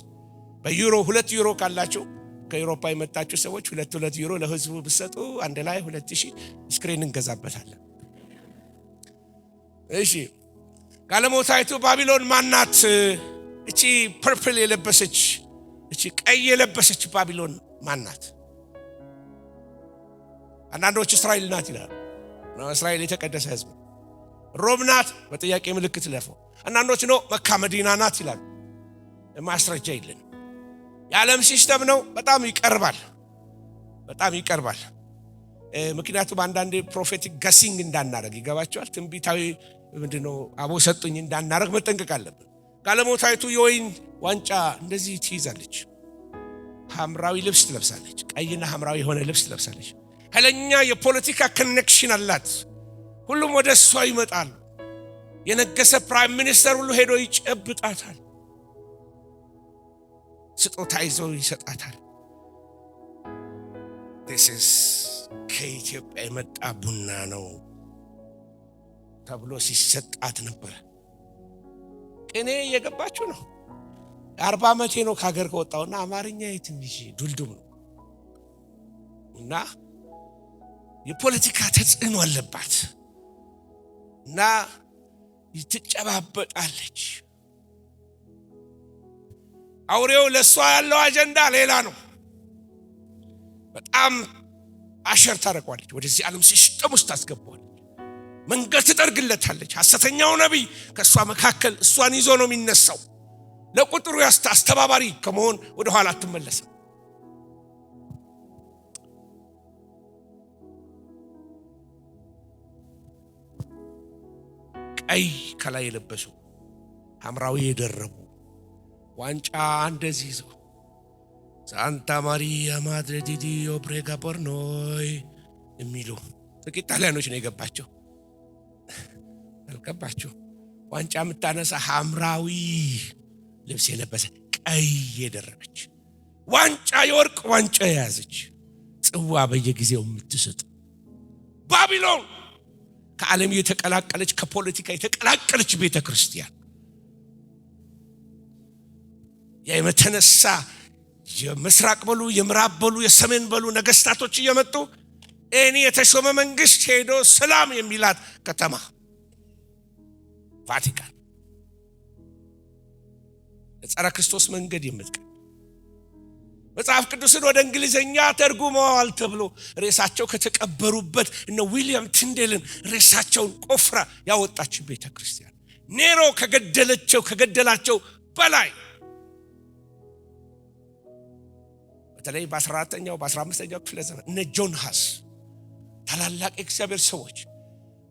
በዩሮ 2 ዩሮ ካላችሁ ከአውሮፓ የመጣችሁ ሰዎች 2 ዩሮ ለህዝቡ ብትሰጡ አንድ ላይ 2000 ስክሪን እንገዛበታለን። እሺ ጋለሞታይቱ ባቢሎን ማናት? እቺ ፐርፕል የለበሰች እቺ ቀይ የለበሰች ባቢሎን ማናት? አንዳንዶች እስራኤል ናት ይላሉ። ነው እስራኤል የተቀደሰ ህዝብ። ሮም ናት በጥያቄ ምልክት ለፈው። አንዳንዶች ነው መካ መዲና ናት ይላሉ። ማስረጃ የለን። የዓለም ሲስተም ነው። በጣም ይቀርባል። ምክንያቱም አንዳንዴ ፕሮፌቲክ ጋሲንግ እንዳናረግ ይገባቸዋል። ትንቢታዊ ምንድነው አቦ ሰጡኝ እንዳናረግ መጠንቀቅ አለብን። ጋለሞታይቱ የወይን ዋንጫ እንደዚህ ትይዛለች። ሐምራዊ ልብስ ትለብሳለች። ቀይና ሐምራዊ የሆነ ልብስ ትለብሳለች። ኃይለኛ የፖለቲካ ኮኔክሽን አላት። ሁሉም ወደ እሷ ይመጣሉ። የነገሰ ፕራይም ሚኒስተር ሁሉ ሄዶ ይጨብጣታል። ስጦታ ይዘው ይሰጣታል። this is ከኢትዮጵያ የመጣ ቡና ነው ተብሎ ሲሰጣት ነበር። እኔ የገባችሁ ነው። 40 ዓመቴ ነው ከሀገር ከወጣውና አማርኛ ትንሽ ዱልዱም ነው እና የፖለቲካ ተጽዕኖ አለባት እና ትጨባበጣለች። አውሬው ለሷ ያለው አጀንዳ ሌላ ነው። በጣም አሸር ታረቋለች። ወደዚህ ዓለም ሲስተም ውስጥ ታስገባዋለች። መንገድ ትጠርግለታለች። ሐሰተኛው ነብይ ከሷ መካከል እሷን ይዞ ነው የሚነሳው። ለቁጥሩ አስተባባሪ ከመሆን ወደ ኋላ አትመለስም። ቀይ ከላይ የለበሱ ሐምራዊ የደረቡ ዋንጫ እንደዚህ ይዘው ሳንታ ማሪያ ማድሬ ዲ ዲዮ ፕሬጋ ፖር ኖይ የሚሉ ጥቂት ጣሊያኖች ነው የገባቸው። አልገባቸው። ዋንጫ የምታነሳ ሐምራዊ ልብስ የለበሰ ቀይ የደረበች ዋንጫ የወርቅ ዋንጫ የያዘች ጽዋ በየጊዜው የምትሰጥ ባቢሎን ከዓለም የተቀላቀለች ከፖለቲካ የተቀላቀለች ቤተክርስቲያን የመተነሳ የምስራቅ በሉ የምዕራብ በሉ የሰሜን በሉ ነገስታቶች እየመጡ እኔ የተሾመ መንግስት ሄዶ ሰላም የሚላት ከተማ ቫቲካን ለጸረ ክርስቶስ መንገድ የምትቀር መጽሐፍ ቅዱስን ወደ እንግሊዘኛ ተርጉመዋል ተብሎ ሬሳቸው ከተቀበሩበት እነ ዊሊያም ቲንዴልን ሬሳቸውን ቆፍራ ያወጣች ቤተክርስቲያን ኔሮ ከገደላቸው በላይ በተለይ በ14ኛው በ15ኛው ክፍለ ዘመን እነ ጆን ሃስ ታላላቅ እግዚአብሔር ሰዎች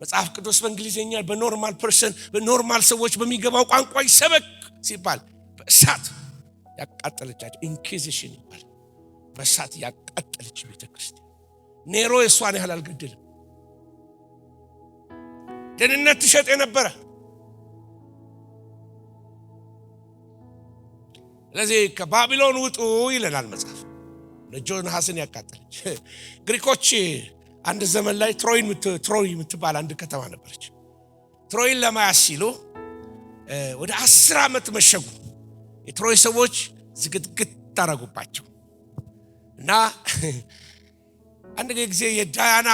መጽሐፍ ቅዱስ በእንግሊዘኛ በኖርማል ሰዎች በሚገባው ቋንቋ ይሰበክ ሲባል በእሳት ያቃጠለቻቸው ኢንኩዊዚሽን ይባላል። በእሳት ያቃጠለች ቤተክርስቲያን ኔሮ እሷን ያህል አልገደለም። ደህንነት ትሸጥ የነበረ ስለዚህ ከባቢሎን ውጡ ይለናል መጽሐፍ። ጆን ሃስን ያቃጠለች ግሪኮች አንድ ዘመን ላይ ትሮይ የምትባል አንድ ከተማ ነበረች። ትሮይን ለማያዝ ሲሉ ወደ 10 ዓመት መሸጉ። የትሮይ ሰዎች ዝግትግት ታረጉባቸው እና አንድ ጊዜ የዳያና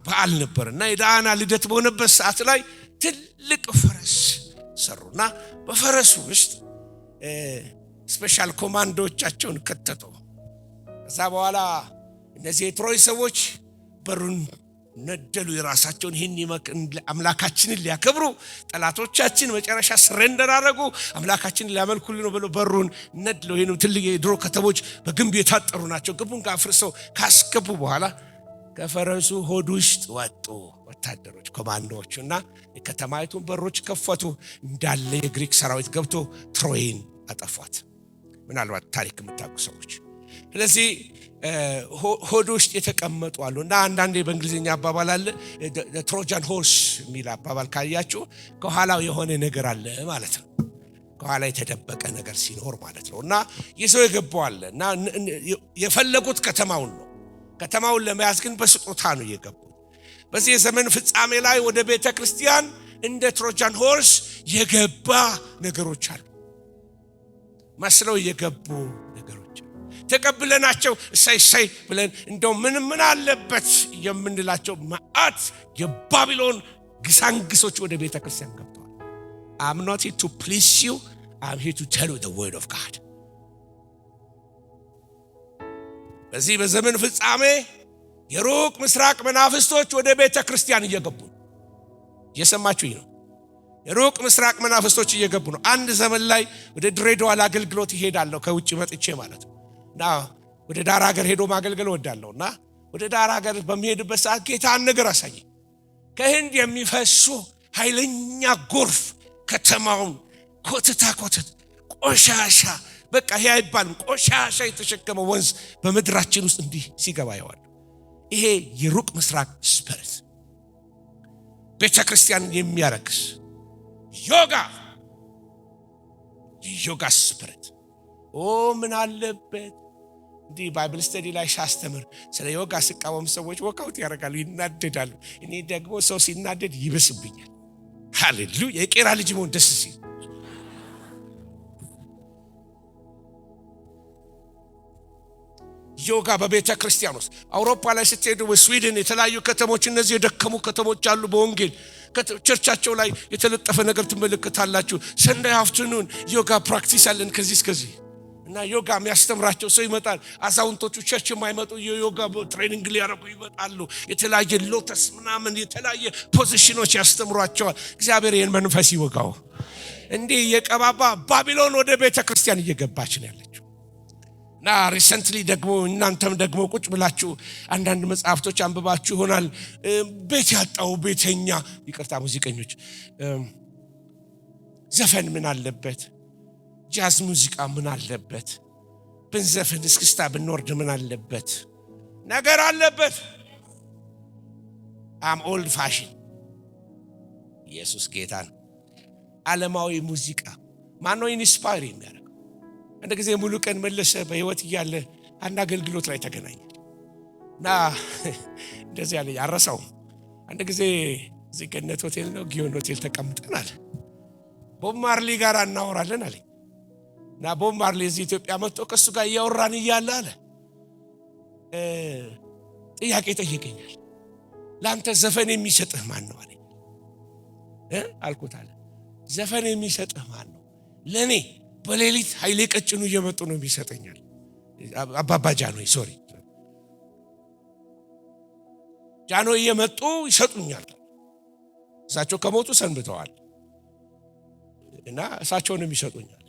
በዓል ነበርና የዳያና ልደት በሆነበት ሰዓት ላይ ትልቅ ፈረስ ሰሩና በፈረሱ ውስጥ ስፔሻል ኮማንዶቻቸውን ከተቱ። ከዛ በኋላ እነዚህ የትሮይ ሰዎች በሩን ነደሉ። የራሳቸውን ይህን አምላካችንን ሊያከብሩ ጠላቶቻችን መጨረሻ ሰረንደር አደረጉ። አምላካችንን ሊያመልኩልን ብለው በሩን ነድለው ይሄን ትልቅ የድሮ ከተሞች በግንብ የታጠሩ ናቸው። ግንቡን አፍርሰው ካስገቡ በኋላ ከፈረሱ ሆድ ውስጥ ወጡ ወታደሮች ኮማንዶዎችና የከተማይቱን በሮች ከፈቱ። እንዳለ የግሪክ ሰራዊት ገብቶ ትሮይን አጠፏት። ምናልባት ታሪክ የምታውቁ ሰዎች ስለዚህ ሆድ ውስጥ የተቀመጡ አሉና አንዳንዴ በእንግሊዘኛ አባባል አለ ትሮጃን ሆርስ የሚል አባባል ካያችሁ ከኋላው የሆነ ነገር አለ ማለት ነው። ከኋላ የተደበቀ ነገር ሲኖር ማለት ነውና ይዘው የገባዋል እና የፈለጉት ከተማውን ነው። ከተማውን ለመያዝ ግን በስጦታ ነው የገቡት። በዚህ የዘመን ፍጻሜ ላይ ወደ ቤተክርስቲያን እንደ ትሮጃን ሆርስ የገባ ነገሮች አሉ። መስለው የገቡ ነገሮች ተቀብለናቸው እሰይ ብለን እንደው ምን አለበት የምንላቸው ማአት የባቢሎን ግሳንግሶች ወደ ቤተክርስቲያን ገብተዋል። I'm not here to please you, I'm here to tell you the word of God። በዚህ በዘመን ፍጻሜ የሩቅ ምስራቅ መናፍስቶች ወደ ቤተክርስቲያን እየገቡ ነው። እየሰማችሁኝ ነው? የሩቅ ምስራቅ መናፍስቶች እየገቡ ነው። አንድ ዘመን ላይ ወደ ድሬዳዋ ለአገልግሎት ይሄዳለሁ ከውጭ መጥቼ ማለት ነው እና ወደ ዳር ሀገር ሄዶ ማገልገል ወዳለውና ወደ ዳር ሀገር በሚሄድበት ሰዓት ጌታ ነገር አሳየኝ። ከህንድ የሚፈሱ ኃይለኛ ጎርፍ ከተማውን ኮተት ቆሻሻ በቃ ይሄ አይባልም ቆሻሻ የተሸከመ ወንዝ በመድራችን ውስጥ እንዲህ ሲገባ ያዋል። ይሄ የሩቅ ምስራቅ ስፒሪት ቤተክርስቲያን የሚያረክስ ዮጋ ስፒሪት ምን አለበት እንዲህ ባይብል ስተዲ ላይ ሻስተምር ስለ ዮጋ ሲቃወም ሰዎች ወካውት ያደርጋሉ፣ ይናደዳሉ። እኔ ደግሞ ሰው ሲናደድ ይበስብኛል። ሃሌሉያ! የቄራ ልጅ መሆን ደስ ሲል ዮጋ በቤተ ክርስቲያን ውስጥ አውሮፓ ላይ ስትሄዱ በስዊድን የተለያዩ ከተሞች እነዚህ የደከሙ ከተሞች አሉ። በወንጌል ቸርቻቸው ላይ የተለጠፈ ነገር ትመለከታላችሁ። ሰንዳይ አፍተርኑን ዮጋ ፕራክቲስ አለን ከዚህ እስከዚህ እና ዮጋ የሚያስተምራቸው ሰው ይመጣል። አዛውንቶቹ ቸርች የማይመጡ የዮጋ ትሬኒንግ ሊያደርጉ ይመጣሉ። የተለያየ ሎተስ ምናምን የተለያየ ፖዚሽኖች ያስተምሯቸዋል። እግዚአብሔር ይህን መንፈስ ይወጋው። እንዲህ የቀባባ ባቢሎን ወደ ቤተ ክርስቲያን እየገባች ነው ያለችው። እና ሪሰንትሊ ደግሞ እናንተም ደግሞ ቁጭ ብላችሁ አንዳንድ መጽሐፍቶች አንብባችሁ ይሆናል። ቤት ያጣው ቤተኛ ይቅርታ ሙዚቀኞች ዘፈን ምን አለበት? ጃዝ ሙዚቃ ምን አለበት? ብንዘፍን እስክስታ ብንወርድ ምን አለበት? ነገር አለበት። አም ኦልድ ፋሽን። ኢየሱስ ጌታ ነው። ዓለማዊ ሙዚቃ ማነው ኢንስፓየር የሚያደርገው? አንድ ጊዜ ሙሉ ቀን መለሰ በህይወት እያለ አንድ አገልግሎት ላይ ተገናኘ እና እንደዚህ ያለ ያረሳው አንድ ጊዜ እዚህ ገነት ሆቴል ነው ጊዮን ሆቴል ተቀምጠናል ቦብ ማርሊ ጋር እናወራለን አለ እና ቦብ ማርሊ እዚህ ኢትዮጵያ መጥቶ ከሱ ጋር ያወራን እያለ አለ ጥያቄ ጠየቀኛል ላንተ ዘፈን የሚሰጥህ ማን ነው አለኝ አልኩት አለ ዘፈን የሚሰጥህ ማን ነው ለኔ በሌሊት ኃይሌ ቀጭኑ እየመጡ ነው የሚሰጠኛል አባባ ጃኖይ ሶሪ ጃኖይ እየመጡ ይሰጡኛል እሳቸው ከሞቱ ሰንብተዋል እና እሳቸውን የሚሰጡኛል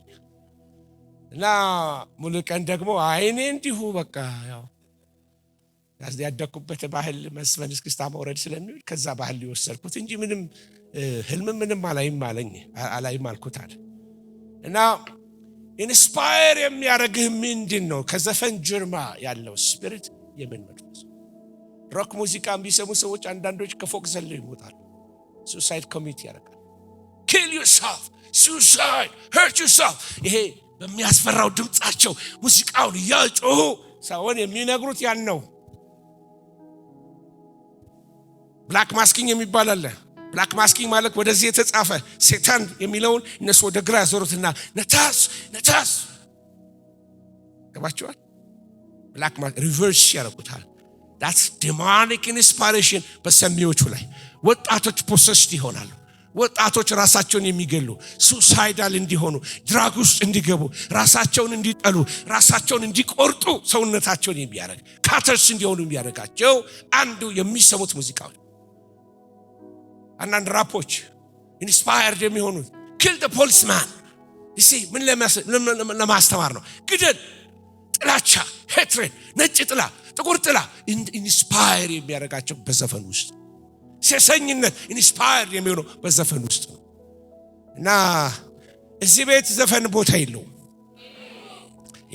እና ሙሉ ቀን ደግሞ አይኔ እንዲሁ በቃ ያው ያደኩበት ባህል መስፈን እስክስታ መውረድ ስለሚል ከዛ ባህል ሊወሰድኩት እንጂ ምንም ህልም ምንም አላይም አልኩት አለ እና ኢንስፓየር የሚያደርግህ ምንድነው ከዘፈን ጀርማ ያለው ስፒሪት የምን መንፈስ ሮክ ሙዚቃ ቢሰሙ ሰዎች አንዳንዶች ከፎቅ ዘለው ይሞታሉ suicide commit ያደርጋል kill yourself suicide hurt yourself ይሄ በሚያስፈራው ድምጻቸው ሙዚቃውን ያጮሁ ሰውን የሚነግሩት ያን ነው ብላክ ማስኪንግ የሚባል አለ ብላክ ማስኪንግ ማለት ወደዚህ የተጻፈ ሰይጣን የሚለውን እነሱ ወደ ግራ ያዞሩትና ነታስ ገባችኋል ብላክ ሪቨርስ ያደርጉታል that's demonic inspiration በሰሚዎቹ ላይ ወጣቶች ፖሰስድ ይሆናሉ ወጣቶች ራሳቸውን የሚገሉ ሱሳይዳል እንዲሆኑ ድራግ ውስጥ እንዲገቡ ራሳቸውን እንዲጠሉ ራሳቸውን እንዲቆርጡ ሰውነታቸውን የሚያደርግ ካተርስ እንዲሆኑ የሚያደርጋቸው አንዱ የሚሰሙት ሙዚቃው አንዳንድ ራፖች ኢንስፓየርድ የሚሆኑት kill the policeman you see ምን ለማስተማር ነው ግደል ጥላቻ hatred ነጭ ጥላ ጥቁር ጥላ ኢንስፓየር የሚያደርጋቸው በዘፈን ውስጥ ሴሰኝነት ኢንስፓየር የሚሆነው በዘፈን ውስጥ ነው እና እዚህ ቤት ዘፈን ቦታ የለውም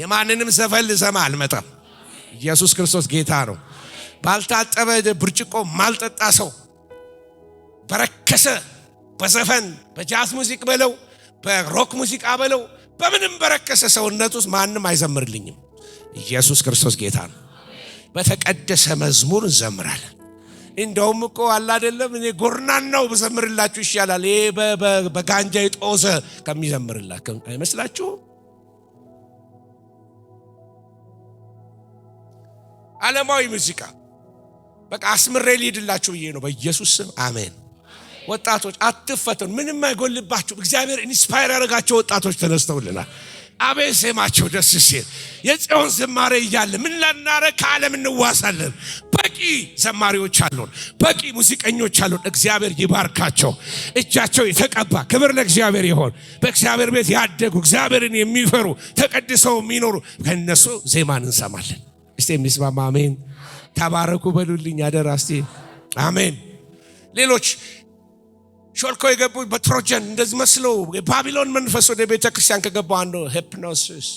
የማንንም ዘፈን ልሰማ አልመጣም ኢየሱስ ክርስቶስ ጌታ ነው ባልታጠበ ብርጭቆ ማልጠጣ ሰው በረከሰ በዘፈን በጃዝ ሙዚቃ በለው በሮክ ሙዚቃ በለው በምንም በረከሰ ሰውነቱስ ማንንም አይዘምርልኝም ኢየሱስ ክርስቶስ ጌታ ነው በተቀደሰ መዝሙር እንዘምራለን እንደውም እኮ አላ አይደለም እኔ ጎርናናው በዘምርላችሁ ይሻላል ይሄ በጋንጃ ይጦዘ ከሚዘምርላችሁ አይመስላችሁ ዓለማዊ ሙዚቃ በቃ አስምሬ ሊድላችሁ ብዬ ነው በኢየሱስ ስም አሜን ወጣቶች አትፈተኑ ምንም አይጎልባችሁ እግዚአብሔር ኢንስፓየር ያደርጋቸው ወጣቶች ተነስተውልናል አቤት ዜማቸው ደስ ሲል የጽዮን ዝማሬ ይያለ ምን ለናረክ ከዓለም እንዋሳለን በቂ ዘማሪዎች አሉን በቂ ሙዚቀኞች አሉን እግዚአብሔር ይባርካቸው እጃቸው የተቀባ ክብር ለእግዚአብሔር ይሁን በእግዚአብሔር ቤት ያደጉ እግዚአብሔርን የሚፈሩ ተቀድሰው የሚኖሩ ከነሱ ዜማን እንሰማለን እስቲ እንስማማ አሜን ተባረኩ በሉልኝ አደራ እስቲ አሜን ሌሎች ሾልኮ የገቡ በትሮጀን እንደዚህ መስለው የባቢሎን መንፈስ ወደ ቤተክርስቲያን ከገቡ አንዱ ሂፕኖሲስ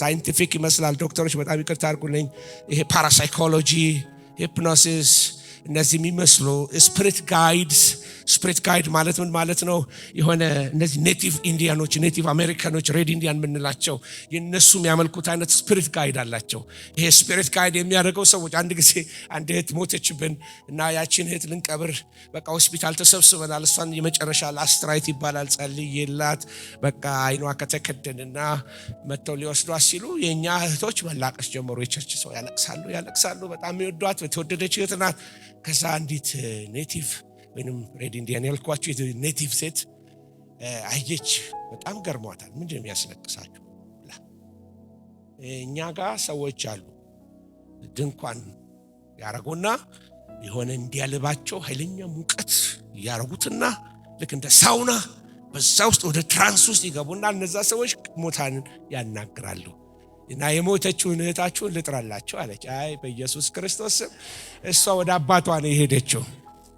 ሳይንቲፊክ ይመስላል ዶክተሮች በጣም ይቅርታ አድርጉልኝ ይሄ ፓራሳይኮሎጂ ሂፕኖሲስ እነዚህ የሚመስሉ ስፒሪት ጋይድ ማለት ምን ማለት ነው የሆነ እነዚህ ኔቲቭ ኢንዲያኖች ኔቲቭ አሜሪካኖች ሬድ ኢንዲያን ምንላቸው የነሱ የሚያመልኩት አይነት ስፒሪት ጋይድ አላቸው ይሄ ስፒሪት ጋይድ የሚያደርገው ሰዎች አንድ ጊዜ አንድ እህት ሞተችብን እና ያቺን እህት ልንቀብር በቃ ሆስፒታል ተሰብስበናል እሷን የመጨረሻ ላስትራይት ይባላል ጸልይላት በቃ አይኗ ከተከደንና መተው ሊወስዷት ሲሉ የኛ እህቶች መላቀስ ጀመሩ የቸርች ሰው ያለቅሳሉ በጣም ይወዷት የተወደደች እህት ናት ከዛ አንዲት ኔቲቭ ወይንም ሬድ ኢንዲያን ያልኳችሁ ኔቲቭ ሴት አየች በጣም ገርሟታል ምንድነው የሚያስለቅሳችሁ እኛ ጋር ሰዎች አሉ ድንኳን ያረጉና የሆነ እንዲያልባቸው ኃይለኛ ሙቀት ያረጉትና ልክ እንደ ሳውና በዛ ውስጥ ወደ ትራንስ ውስጥ ይገቡና እነዛ ሰዎች ሞታንን ያናግራሉ እና የሞተችውን እህታችሁን ልጥራላችሁ አለች አይ በኢየሱስ ክርስቶስ እሷ ወደ አባቷ ነው የሄደችው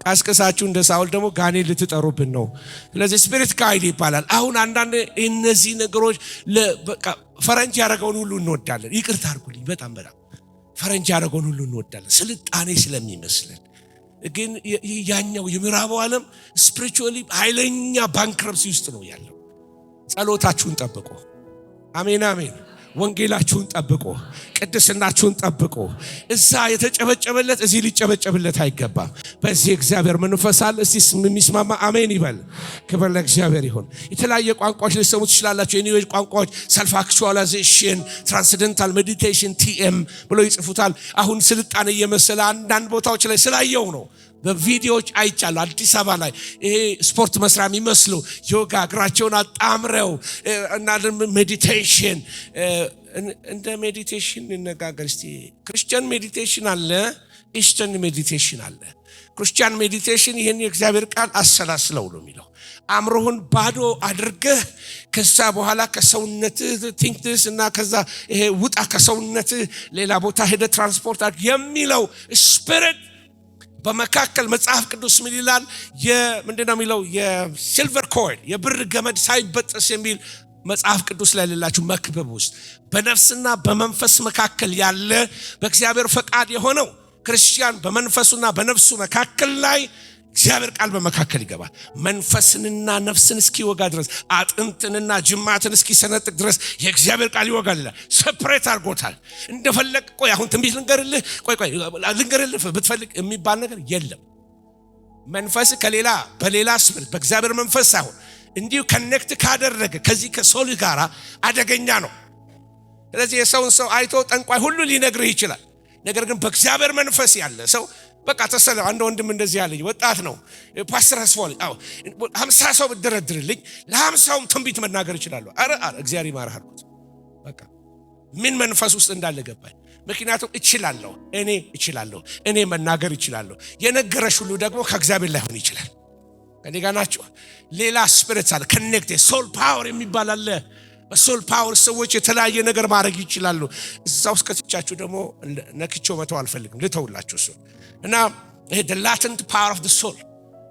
ቀስቀሳችሁ እንደ ሳውል ደግሞ ጋኔን ልትጠሩብን ነው ስለዚህ ስፒሪት ጋይድ ይባላል አሁን አንዳንድ እነዚህ ነገሮች በቃ ፈረንጅ ያደረገውን ሁሉ እንወዳለን ይቅርታ አድርጉልኝ በጣም ፈረንጅ ያደረገውን ሁሉ እንወዳለን ስልጣኔ ስለሚመስለን ግን ያኛው የምዕራቡ ዓለም ስፒሪቹዋሊ ኃይለኛ ባንክረፕሲ ውስጥ ነው ያለው ጸሎታችሁን ጠብቁ አሜን አሜን። ወንጌላችሁን ጠብቁ፣ ቅድስናችሁን ጠብቁ። እዛ የተጨበጨበለት እዚህ ሊጨበጨብለት አይገባም። በዚህ እግዚአብሔር መንፈስ አለ። እስቲ የሚስማማ አሜን ይበል። ክብር ለእግዚአብሔር ይሁን። የተለያየ ቋንቋዎች ልትሰሙ ትችላላችሁ። የኒው ኤጅ ቋንቋዎች ሰልፍ አክቹዋላይዜሽን፣ ትራንስደንታል ሜዲቴሽን ቲኤም ብሎ ይጽፉታል። አሁን ስልጣኔ እየመሰለ አንዳንድ ቦታዎች ላይ ስላየው ነው። በቪዲዮዎች አይቻለሁ። አዲስ አበባ ላይ ይሄ ስፖርት መስሪያ የሚመስሉ ዮጋ እግራቸውን አጣምረው እና ሜዲቴሽን እንደ ሜዲቴሽን እንነጋገር እስቲ። ክርስቲያን ሜዲቴሽን አለ፣ ኢስተርን ሜዲቴሽን አለ። ክርስቲያን ሜዲቴሽን ይሄን የእግዚአብሔር ቃል አሰላስለው ነው የሚለው። አእምሮህን ባዶ አድርገህ ከዛ በኋላ ከሰውነትህ ቲንክስ እና ከዛ ይሄ ውጣ ከሰውነትህ ሌላ ቦታ ሄደ ትራንስፖርት አድርግ የሚለው ስፒሪት በመካከል መጽሐፍ ቅዱስ ምን ይላል? ምንድነው የሚለው? የሲልቨር ኮርድ የብር ገመድ ሳይበጠስ የሚል መጽሐፍ ቅዱስ ላይ ያላችሁ መክብብ ውስጥ በነፍስና በመንፈስ መካከል ያለ በእግዚአብሔር ፈቃድ የሆነው ክርስቲያን በመንፈሱና በነፍሱ መካከል ላይ እግዚአብሔር ቃል በመካከል ይገባል። መንፈስንና ነፍስን እስኪወጋ ድረስ አጥንትንና ጅማትን እስኪሰነጥቅ ድረስ የእግዚአብሔር ቃል ይወጋል ይላል። ሰፕሬት አድርጎታል። እንደፈለግ ቆይ አሁን ትንቢት ልንገርልህ፣ ቆይ ልንገርልህ ብትፈልግ የሚባል ነገር የለም። መንፈስ ከሌላ በሌላ ስፒሪት በእግዚአብሔር መንፈስ ሳይሆን እንዲሁ ከኔክት ካደረገ ከዚህ ከሶል ጋር አደገኛ ነው። ስለዚህ የሰውን ሰው አይቶ ጠንቋይ ሁሉ ሊነግርህ ይችላል። ነገር ግን በእግዚአብሔር መንፈስ ያለ ሰው በቃ ተሰለ። አንድ ወንድም እንደዚህ ያለኝ ወጣት ነው፣ ፓስተር አስፋው 50 ሰው ብደረድርልኝ ለ50ም ትንቢት መናገር እችላለሁ። አረ እግዚአብሔር ይማርህ አልኩት። በቃ ምን መንፈስ ውስጥ እንዳለ ገባኝ። ምክንያቱም እችላለሁ፣ እኔ መናገር እችላለሁ። የነገረሽ ሁሉ ደግሞ ከእግዚአብሔር ላይ ሆን ይችላል። ከኔ ጋር ናችሁ። ሌላ ስፒሪት አለ፣ ኮኔክት ሶል ፓወር የሚባል አለ። በሶል ፓወር ሰዎች የተለያየ ነገር ማድረግ ይችላሉ። እዛ ውስጥ ከትቻችሁ ደግሞ ነክቼው መተው አልፈልግም፣ ልተውላችሁ እሱ እና ይሄ the latent power of the soul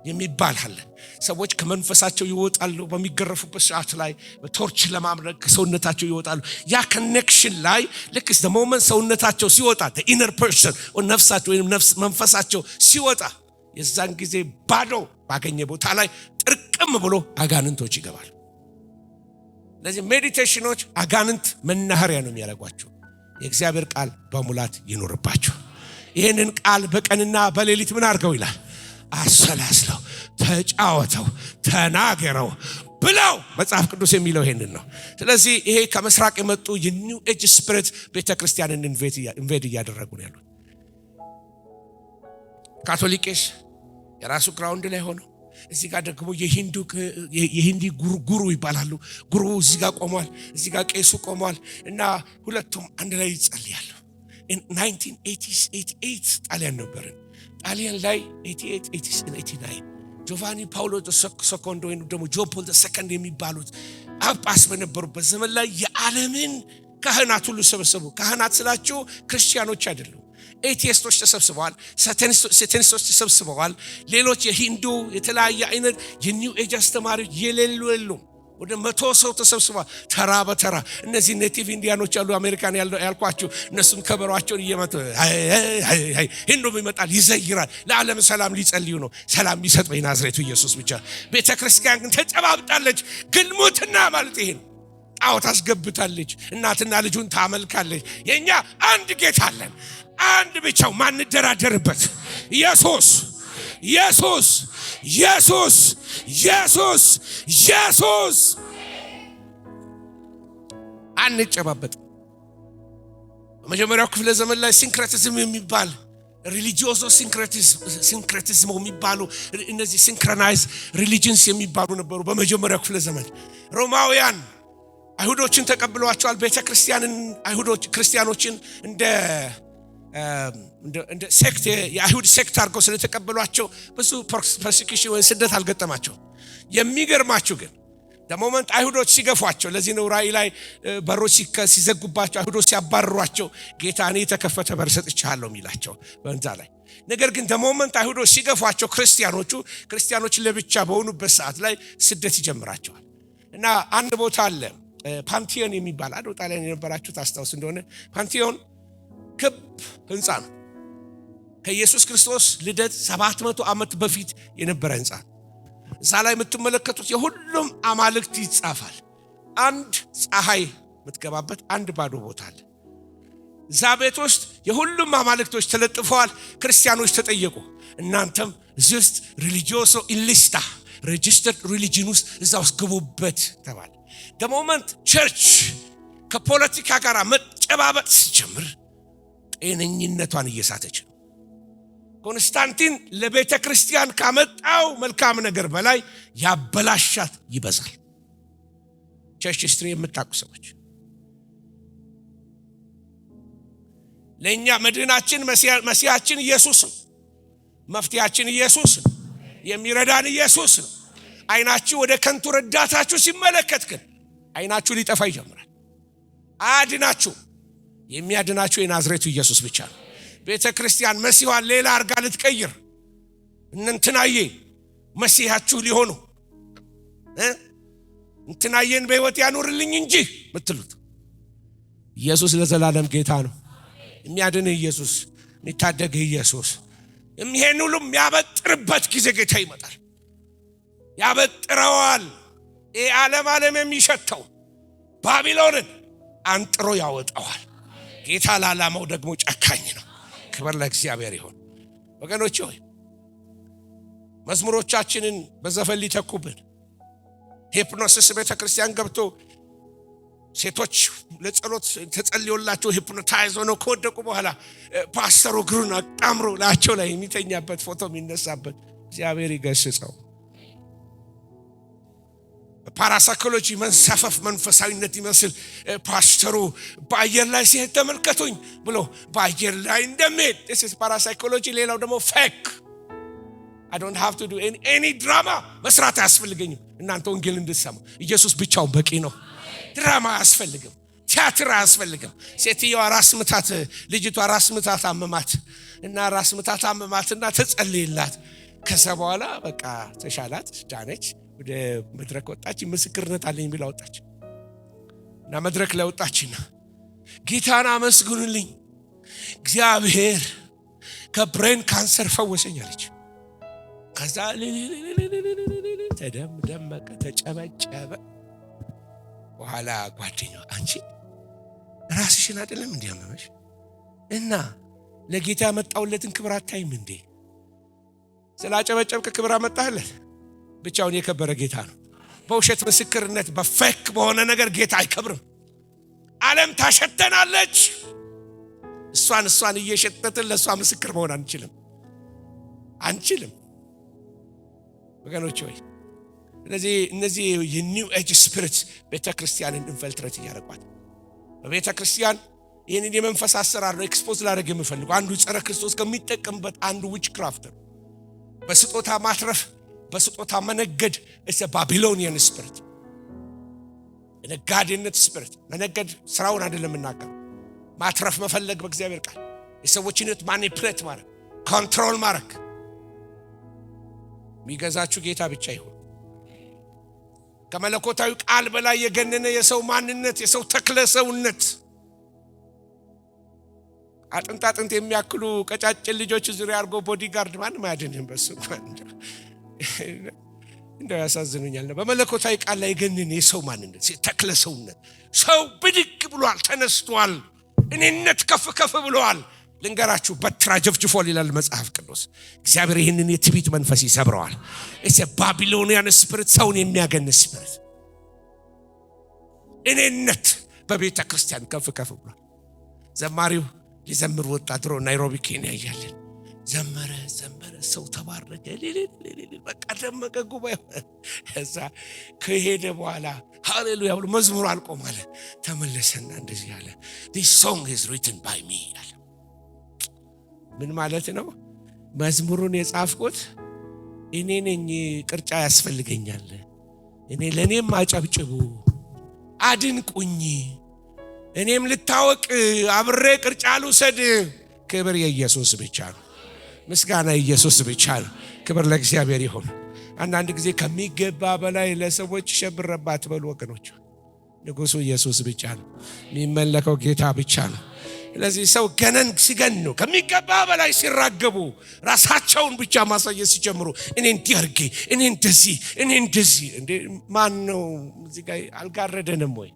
የሚባል አለ። ሰዎች ከመንፈሳቸው ይወጣሉ። በሚገረፉበት ሰዓት ላይ በቶርች ለማምለክ ከሰውነታቸው ይወጣሉ። ያ ኮኔክሽን ላይ ልክ the moment ሰውነታቸው ሲወጣ the inner person ነፍሳቸው ወይም መንፈሳቸው ሲወጣ የዛን ጊዜ ባዶ ባገኘ ቦታ ላይ ጥርቅም ብሎ አጋንንቶች ይገባሉ። ለዚህ ሜዲቴሽኖች አጋንንት መናኸሪያ ነው የሚያደርጓቸው። የእግዚአብሔር ቃል በሙላት ይኖርባቸው። ይህንን ቃል በቀንና በሌሊት ምን አድርገው ይላል? አሰላስለው፣ ተጫወተው፣ ተናገረው ብለው መጽሐፍ ቅዱስ የሚለው ይሄንን ነው። ስለዚህ ይሄ ከምስራቅ የመጡ የኒው ኤጅ ስፒሪት ቤተክርስቲያንን ኢንቬድ እያደረጉ ነው ያሉት። ካቶሊክስ የራሱ ግራውንድ ላይ ሆኖ እዚህ ጋር ደግሞ የሂንዲ ጉሩ ይባላሉ። ጉሩ እዚህ ጋር ቆሟል፣ እዚህ ጋር ቄሱ ቆሟል እና ሁለቱም አንድ ላይ ይጸልያሉ። 1988 ጣሊያን ነበርን። ጣሊያን ላይ 88 ጆቫኒ ፓውሎ ሰኮንዶ ወይም ደግሞ ጆን ፖል ሰከንድ የሚባሉት ጳጳስ በነበሩበት ዘመን ላይ የዓለምን ካህናት ሁሉ ሰበሰቡ። ካህናት ስላቸው ክርስቲያኖች አይደሉም። ኤቲስቶች ተሰብስበዋል፣ ሳታኒስቶች ተሰብስበዋል። ሌሎች የሂንዱ የተለያየ አይነት የኒው ኤጅ አስተማሪዎች የሌሉ ወደ 100 ሰው ተሰብስበዋል። ተራ በተራ እነዚህ ኔቲቭ ኢንዲያኖች አሉ አሜሪካን ያልኳቸው፣ እነሱም ከበሯቸውን እየመቱ ሂንዱ ይመጣል፣ ይዘይራል። ለዓለም ሰላም ሊጸልዩ ነው። ሰላም ሊሰጥ በናዝሬቱ ኢየሱስ ብቻ። ቤተክርስቲያን ግን ተጨባብጣለች። ግልሙትና ማለት ይሄ ነው። ጣዖት አስገብታለች። እናትና ልጁን ታመልካለች። የኛ አንድ ጌታ አለን፣ አንድ ብቻው ማንደራደርበት ኢየሱስ ኢየሱስ ኢየሱስ ኢየሱስ ኢየሱስ። አንጨባበጥ። በመጀመሪያው ክፍለ ዘመን ላይ ሲንክሬቲዝም የሚባል ሪሊጂዮሶ ሲንክሬቲዝም የሚባሉ እነዚህ ሲንክሮናይዝ ሪሊጂንስ የሚባሉ ነበሩ። በመጀመሪያው ክፍለ ዘመን ሮማውያን አይሁዶችን ተቀብለዋቸዋል። ቤተክርስቲያንን አይሁዶች ክርስቲያኖችን እንደ ሴክት የአይሁድ ሴክት አድርገው ስለተቀበሏቸው ብዙ ፐርሲኪሽን ወይ ስደት አልገጠማቸው። የሚገርማችሁ ግን ለሞመንት አይሁዶች ሲገፏቸው፣ ለዚህ ነው ራእይ ላይ በሮች ሲዘጉባቸው አይሁዶች ሲያባርሯቸው ጌታ እኔ የተከፈተ በር ሰጥቻለሁ የሚላቸው በእንዛ ላይ። ነገር ግን ለሞመንት አይሁዶች ሲገፏቸው ክርስቲያኖች ለብቻ በሆኑበት ሰዓት ላይ ስደት ይጀምራቸዋል። እና አንድ ቦታ አለ ፓንቲዮን የሚባል አዶ ጣሊያን የነበራችሁ ታስታውስ እንደሆነ ፓንቲዮን ክብ ህንፃ ነው። ከኢየሱስ ክርስቶስ ልደት 700 ዓመት በፊት የነበረ ህንፃ። እዛ ላይ የምትመለከቱት የሁሉም አማልክት ይጻፋል። አንድ ፀሐይ የምትገባበት አንድ ባዶ ቦታ አለ። እዛ ቤት ውስጥ የሁሉም አማልክቶች ተለጥፈዋል። ክርስቲያኖች ተጠየቁ፣ እናንተም እዚህ ውስጥ ሪሊጂዮሶ ኢሊስታ ሬጂስተርድ ሪሊጂን ውስጥ እዛ ውስጥ ግቡበት ተባለ። ደሞመንት ቸርች ከፖለቲካ ጋር መጨባበጥ ሲጀምር ጤነኝነቷን እየሳተች ነው። ኮንስታንቲን ለቤተ ክርስቲያን ካመጣው መልካም ነገር በላይ ያበላሻት ይበዛል። ቸርች ሂስትሪ የምታውቁ ሰዎች ለኛ መድህናችን መሲያችን ኢየሱስ ነው። መፍትያችን ኢየሱስ ነው። የሚረዳን ኢየሱስ ነው። አይናችሁ ወደ ከንቱ ረዳታችሁ ሲመለከት ግን አይናችሁ ሊጠፋ ይጀምራል። አድናችሁ የሚያድናችሁ የናዝሬቱ ኢየሱስ ብቻ ነው። ቤተ ክርስቲያን መሲዋን ሌላ አርጋ ልትቀይር እንትናዬ መሲያችሁ ሊሆኑ እንትናዬን በህይወት ያኖርልኝ እንጂ ምትሉት ኢየሱስ ለዘላለም ጌታ ነው። የሚያድን ኢየሱስ፣ የሚታደግ ኢየሱስ፣ የሚሄን ሁሉ የሚያበጥርበት ጊዜ ጌታ ይመጣል። ያበጥረዋል። ይህ ዓለም የሚሸተው ባቢሎንን አንጥሮ ያወጣዋል። ጌታ ለዓላማው ደግሞ ጨካኝ ነው። ክብር ለእግዚአብሔር ይሁን። ወገኖች ሆይ መዝሙሮቻችንን በዘፈን ሊተኩብን ሂፕኖሲስ ቤተክርስቲያን ገብቶ ሴቶች ለጸሎት ተጸልዮላቸው ሂፕኖታይዝ ሆነው ከወደቁ በኋላ ፓስተሩ እግሩን አጣምሮ ላቸው ላይ የሚተኛበት ፎቶ የሚነሳበት እግዚአብሔር ይገስጸው። ፓራሳይኮሎጂ መንሳፈፍ መንፈሳዊነት ይመስል ፓስተሩ በአየር ላይ ሲሄድ ተመልከቱኝ ብሎ በአየር ላይ እንደሚሄድ this is parapsychology። ሌላው ደግሞ ፌክ I don't have to do any drama መስራት አያስፈልገኝም። እናንተ ወንጌል እንድትሰሙ ኢየሱስ ብቻውን በቂ ነው። ድራማ አያስፈልግም። ቲያትር አያስፈልግም። ሴትዮዋ ራስ ምታት ልጅቷ ራስ ምታት አመማት እና ራስ ምታት አመማትና ተጸልይላት ከዛ በኋላ በቃ ተሻላት ዳነች። ወደ መድረክ ወጣች። ምስክርነት አለኝ ብላ ወጣች እና መድረክ ላይ ወጣችና ጌታን አመስግኑልኝ እግዚአብሔር ከብሬን ካንሰር ፈወሰኝ አለች። ከዛ ተደመቀ ተጨበጨበ። በኋላ ጓደኛዋ አንቺ ራስሽን አይደለም እንዲያመመሽ እና ለጌታ መጣውለትን ክብር አታይም እንዴ? ስላጨበጨብክ ክብር አመጣህለት? ብቻውን የከበረ ጌታ ነው። በውሸት ምስክርነት በፌክ በሆነ ነገር ጌታ አይከብርም። ዓለም ታሸተናለች። እሷን እየሸተትን ለሷ ምስክር መሆን አንችልም ወገኖች ሆይ። እነዚህ የኒው ኤጅ ስፒሪት ቤተክርስቲያንን ኢንፈልትሬት ያደርጓል። በቤተክርስቲያን ይህንን የመንፈስ አሰራር ነው ኤክስፖዝ ላደርግ የምፈልገው። አንዱ ጸረ ክርስቶስ ከሚጠቀምበት አንዱ ዊች ክራፍት ነው። በስጦታ ማትረፍ፣ በስጦታ መነገድ is a Babylonian spirit። የነጋዴነት ስፒሪት መነገድ ስራውን አይደለም እናገር ማትረፍ መፈለግ በእግዚአብሔር ቃል የሰዎችን ህይወት ማኒፕሌት ማድረግ ኮንትሮል ማድረግ። የሚገዛችሁ ጌታ ብቻ ይሁን። ከመለኮታዊ ቃል በላይ የገነነ የሰው ማንነት የሰው ተክለ ሰውነት አጥንት የሚያክሉ ቀጫጭን ልጆች ዙሪያ አርጎ ቦዲጋርድ ማንም አያድንም። በሱ እንደው ያሳዝኑኛል። በመለኮታዊ ቃል ላይ የገነነ የሰው ማንነት ተክለ ሰውነት ሰው ብድግ ብሏል፣ ተነስቷል፣ እኔነት ከፍ ብሏል። ልንገራችሁ በትራ ጀፍጅፎል ይላል መጽሐፍ ቅዱስ። እግዚአብሔር ይህንን የትዕቢት መንፈስ ይሰብረዋል። እሰ ባቢሎኒያን ስፒሪት ሰውን የሚያገን ስፒሪት እኔነት በቤተ ክርስቲያን ከፍ ብሏል። ዘማሪው ሊዘምር ወጣ። ድሮ ናይሮቢ ኬንያ እያለን ዘመረ ሰው ተባረከ በቃ ደመቀ ጉባኤ። እዛ ከሄደ በኋላ ሃሌሉያ ብሎ መዝሙሩ አልቆማለ። ተመለሰና እንደዚህ ያለ this song is written by me አለ። ምን ማለት ነው? መዝሙሩን የጻፍኩት እኔ ነኝ። ቅርጫ ያስፈልገኛል። ለኔም አጨብጭቡ፣ አድንቁኝ፣ እኔም ልታወቅ አብሬ ቅርጫ ልውሰድ። ክብር የኢየሱስ ብቻ ነው። ምስጋና ኢየሱስ ብቻ ነው። ክብር ለእግዚአብሔር ይሁን። አንዳንድ ጊዜ ከሚገባ በላይ ለሰዎች ሸብረባት በሉ ወገኖች። ንጉሱ ኢየሱስ ብቻ ነው። የሚመለከው ጌታ ብቻ ነው። ስለዚህ ሰው ገነን ሲገን ነው ከሚገባ በላይ ሲራገቡ ራሳቸውን ብቻ ማሳየት ሲጀምሩ እኔ እንዲያርጌ እኔ እንደዚህ እንዴ ማን ነው እዚህ ጋር አልጋረደንም ወይ?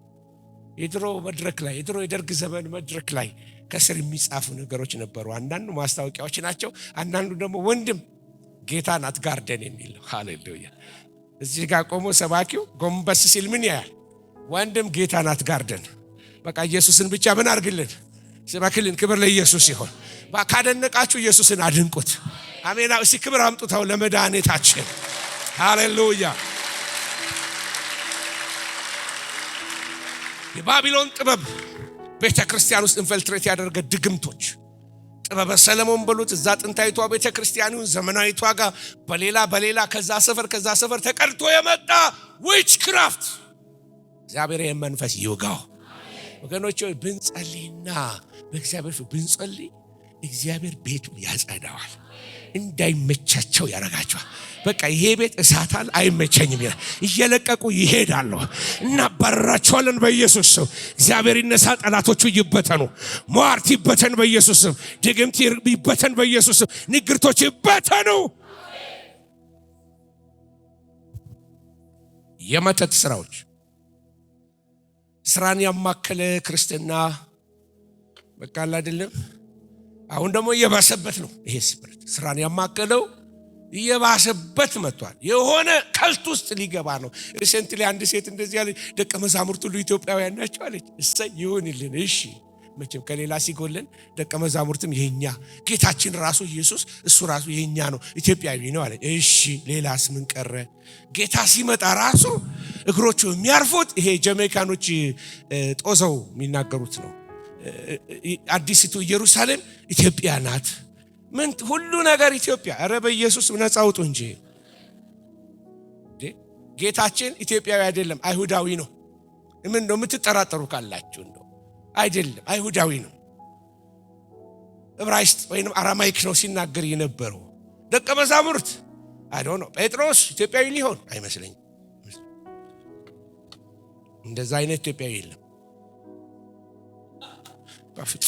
የድሮ መድረክ ላይ የድሮ የደርግ ዘመን መድረክ ላይ ከስር የሚጻፉ ነገሮች ነበሩ። አንዳንዱ ማስታወቂያዎች ናቸው፣ አንዳንዱ ደግሞ ወንድም ጌታን አትጋርደን የሚል ነው። ሃሌሉያ። እዚህ ጋር ቆሞ ሰባኪው ጎንበስ ሲል ምን ያያል? ወንድም ጌታን አትጋርደን። በቃ ኢየሱስን ብቻ ምን አድርግልን? ስበክልን። ክብር ለኢየሱስ ይሁን። ካደነቃችሁ ኢየሱስን አድንቁት። አሜን። እስቲ ክብር አምጡታው ለመድኃኒታችን። ሃሌሉያ። የባቢሎን ጥበብ ቤተ ክርስቲያን ውስጥ ኢንፊልትሬት ያደረገ ድግምቶች፣ ጥበበ ሰለሞን በሉት። እዛ ጥንታዊቷ ቤተ ክርስቲያኑን ዘመናዊቷ ጋር በሌላ ከዛ ሰፈር ተቀድቶ የመጣ ዊች ክራፍት እግዚአብሔር መንፈስ ይውጋው። ወገኖች ብንጸልይና በእግዚአብሔር ፊት ብንጸልይ እግዚአብሔር ቤቱን ያጸዳዋል፣ እንዳይመቻቸው ያረጋቸዋል። በቃ ይሄ ቤት እሳታል አይመቸኝም ይላል። እየለቀቁ ይሄዳሉ። እናባርራቸዋለን በኢየሱስ ስም። እግዚአብሔር ይነሳ፣ ጠላቶቹ ይበተኑ። ሟርት ይበተን በኢየሱስ ስም። ድግምት ይበተን በኢየሱስ ስም። ንግርቶች ይበተኑ። የመተት ስራዎች ስራን ያማከለ ክርስትና በቃ አይደለም። አሁን ደግሞ እየባሰበት ነው። ይሄ ስፕሪት ስራን ያማከለው እየባሰበት መጥቷል። የሆነ ከልት ውስጥ ሊገባ ነው። ሪሰንትሊ አንድ ሴት እንደዚህ ያለች፣ ደቀ መዛሙርቱ ሁሉ ኢትዮጵያውያን ናቸው አለች። እሰይ ይሁንልን። እሺ መቼም ከሌላ ሲጎለን ደቀ መዛሙርትም የኛ ጌታችን ራሱ ኢየሱስ እሱ ራሱ የኛ ነው፣ ኢትዮጵያዊ ነው አለ። እሺ ሌላስ ምን ቀረ? ጌታ ሲመጣ ራሱ እግሮቹ የሚያርፉት ይሄ ጀሜካኖች ጦዘው የሚናገሩት ነው። አዲስቱ ኢየሩሳሌም ኢትዮጵያ ናት። ምን ሁሉ ነገር ኢትዮጵያ። ኧረ በኢየሱስ ነፃ አውጡ እንጂ። ጌታችን ኢትዮጵያዊ አይደለም፣ አይሁዳዊ ነው። ምን ነው የምትጠራጠሩ ካላችሁ? እንደው አይደለም፣ አይሁዳዊ ነው። ዕብራይስጥ ወይንም አራማይክ ነው ሲናገር የነበረው። ደቀ መዛሙርት አይ ዶንት ኖ ጴጥሮስ ኢትዮጵያዊ ሊሆን አይመስለኝም። እንደዛ አይነት ኢትዮጵያዊ የለም ባፍጥ።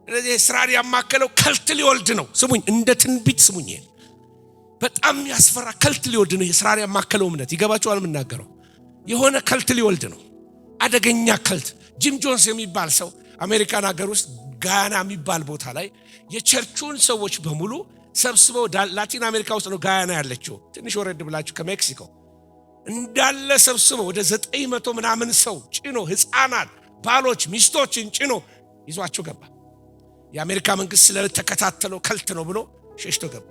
ስለዚህ እስራኤል ያማከለው ከልት ሊወልድ ነው። ስሙኝ፣ እንደ ትንቢት ስሙኝ። በጣም ያስፈራ ከልት ሊወልድ ነው እስራኤል ያማከለው እምነት። ይገባችኋል? የምናገረው የሆነ ከልት ሊወልድ ነው። አደገኛ ከልት። ጂም ጆንስ የሚባል ሰው አሜሪካን ሀገር ውስጥ ጋያና የሚባል ቦታ ላይ የቸርቹን ሰዎች በሙሉ ሰብስበው፣ ላቲን አሜሪካ ውስጥ ነው ጋያና ያለችው፣ ትንሽ ወረድ ብላችሁ ከሜክሲኮ እንዳለ ሰብስበው ወደ 900 ምናምን ሰው ጭኖ፣ ህፃናት፣ ባሎች፣ ሚስቶችን ጭኖ ይዟቸው ገባ። የአሜሪካ መንግስት ስለተከታተለው ከልት ነው ብሎ ሸሽቶ ገባ።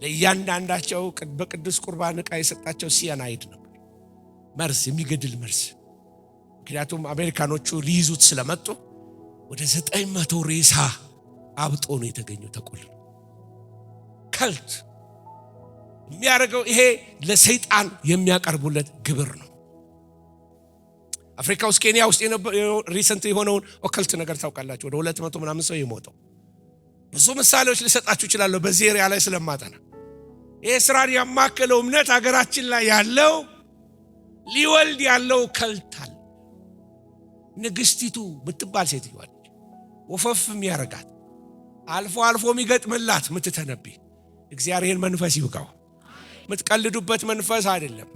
ለእያንዳንዳቸው በቅዱስ ቁርባን ዕቃ የሰጣቸው ሲያናይድ ነው፣ መርዝ፣ የሚገድል መርዝ። ምክንያቱም አሜሪካኖቹ ሊይዙት ስለመጡ ወደ 900 ሬሳ አብጦ ነው የተገኘው ተቆልሎ። ከልት የሚያደርገው ይሄ ለሰይጣን የሚያቀርቡለት ግብር ነው። አፍሪካ ውስጥ ኬንያ ውስጥ ሪሰንት የሆነውን ኦከልት ነገር ታውቃላችሁ። ወደ 200 ምናምን ሰው የሞተው። ብዙ ምሳሌዎች ልሰጣችሁ እችላለሁ በዚህ ኤሪያ ላይ ስለማጠና። ይሄ ስራን ያማከለው እምነት ሀገራችን ላይ ያለው ሊወልድ ያለው ከልታል። ንግስቲቱ ምትባል ሴትዮ አለች፣ ወፈፍ የሚያረጋት አልፎ አልፎ የሚገጥምላት ምትተነብይ። እግዚአብሔር መንፈስ ይውጋው። ምትቀልዱበት መንፈስ አይደለም።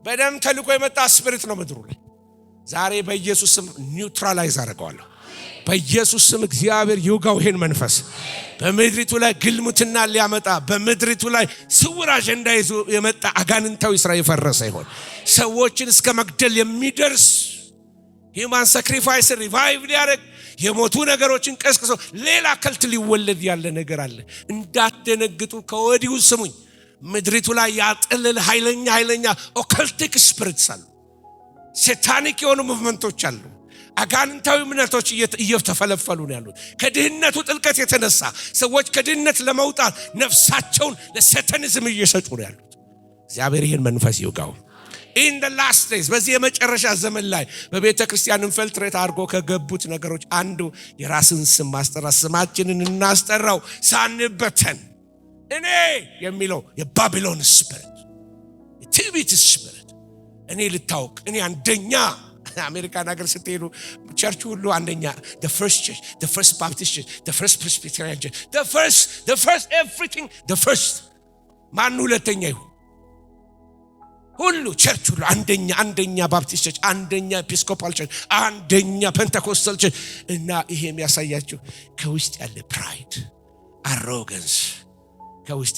በደም ተልቆ የመጣ ስፒሪት ነው ምድሩ ላይ። ዛሬ በኢየሱስ ስም ኒውትራላይዝ አደርገዋለሁ። በኢየሱስ ስም እግዚአብሔር ይውጋው ይሄን መንፈስ። በምድሪቱ ላይ ግልሙትና ሊያመጣ፣ በምድሪቱ ላይ ስውር አጀንዳ ይዞ የመጣ አጋንንታዊ ስራ የፈረሰ ይሆን። ሰዎችን እስከ መግደል የሚደርስ ሂውማን ሳክሪፋይስ ሪቫይቭ ሊያደርግ፣ የሞቱ ነገሮችን ቀስቅሶ ሌላ ከልት ሊወለድ ያለ ነገር አለ። እንዳትደነግጡ ከወዲሁ ስሙኝ። ምድሪቱ ላይ ያጥልል ኃይለኛ ኦካልቲክ ስፒሪትስ አሉ። ሴታኒክ የሆኑ ሙቭመንቶች አሉ። አጋንንታዊ እምነቶች እየተፈለፈሉ ነው ያሉት። ከድህነቱ ጥልቀት የተነሳ ሰዎች ከድህነት ለመውጣት ነፍሳቸውን ለሳታኒዝም እየሰጡ ነው ያሉት። እግዚአብሔር ይህን መንፈስ ይውጋው። in the last days በዚህ የመጨረሻ ዘመን ላይ በቤተ ክርስቲያን ኢንፊልትሬት አድርጎ ከገቡት ነገሮች አንዱ የራስን ስም ማስጠራት፣ ስማችንን እናስጠራው ሳንበተን። እኔ የሚለው የባቢሎን ስፒሪት፣ የትዕቢት ስፒሪት። እኔ ልታውቅ፣ እኔ አንደኛ። አሜሪካን ሀገር ስትሄዱ ቸርች ሁሉ አንደኛ፣ the first church, the first Baptist church, the first Presbyterian church, the first everything, the first። ማን ሁለተኛ ይሁን? ሁሉ ቸርች ሁሉ አንደኛ ባፕቲስት ቸርች፣ አንደኛ ኤጲስኮፓል ቸርች፣ አንደኛ ፔንቴኮስታል ቸርች። እና ይሄ የሚያሳያችሁ ከውስጥ ያለ ፕራይድ፣ አሮጋንስ ከውስጥ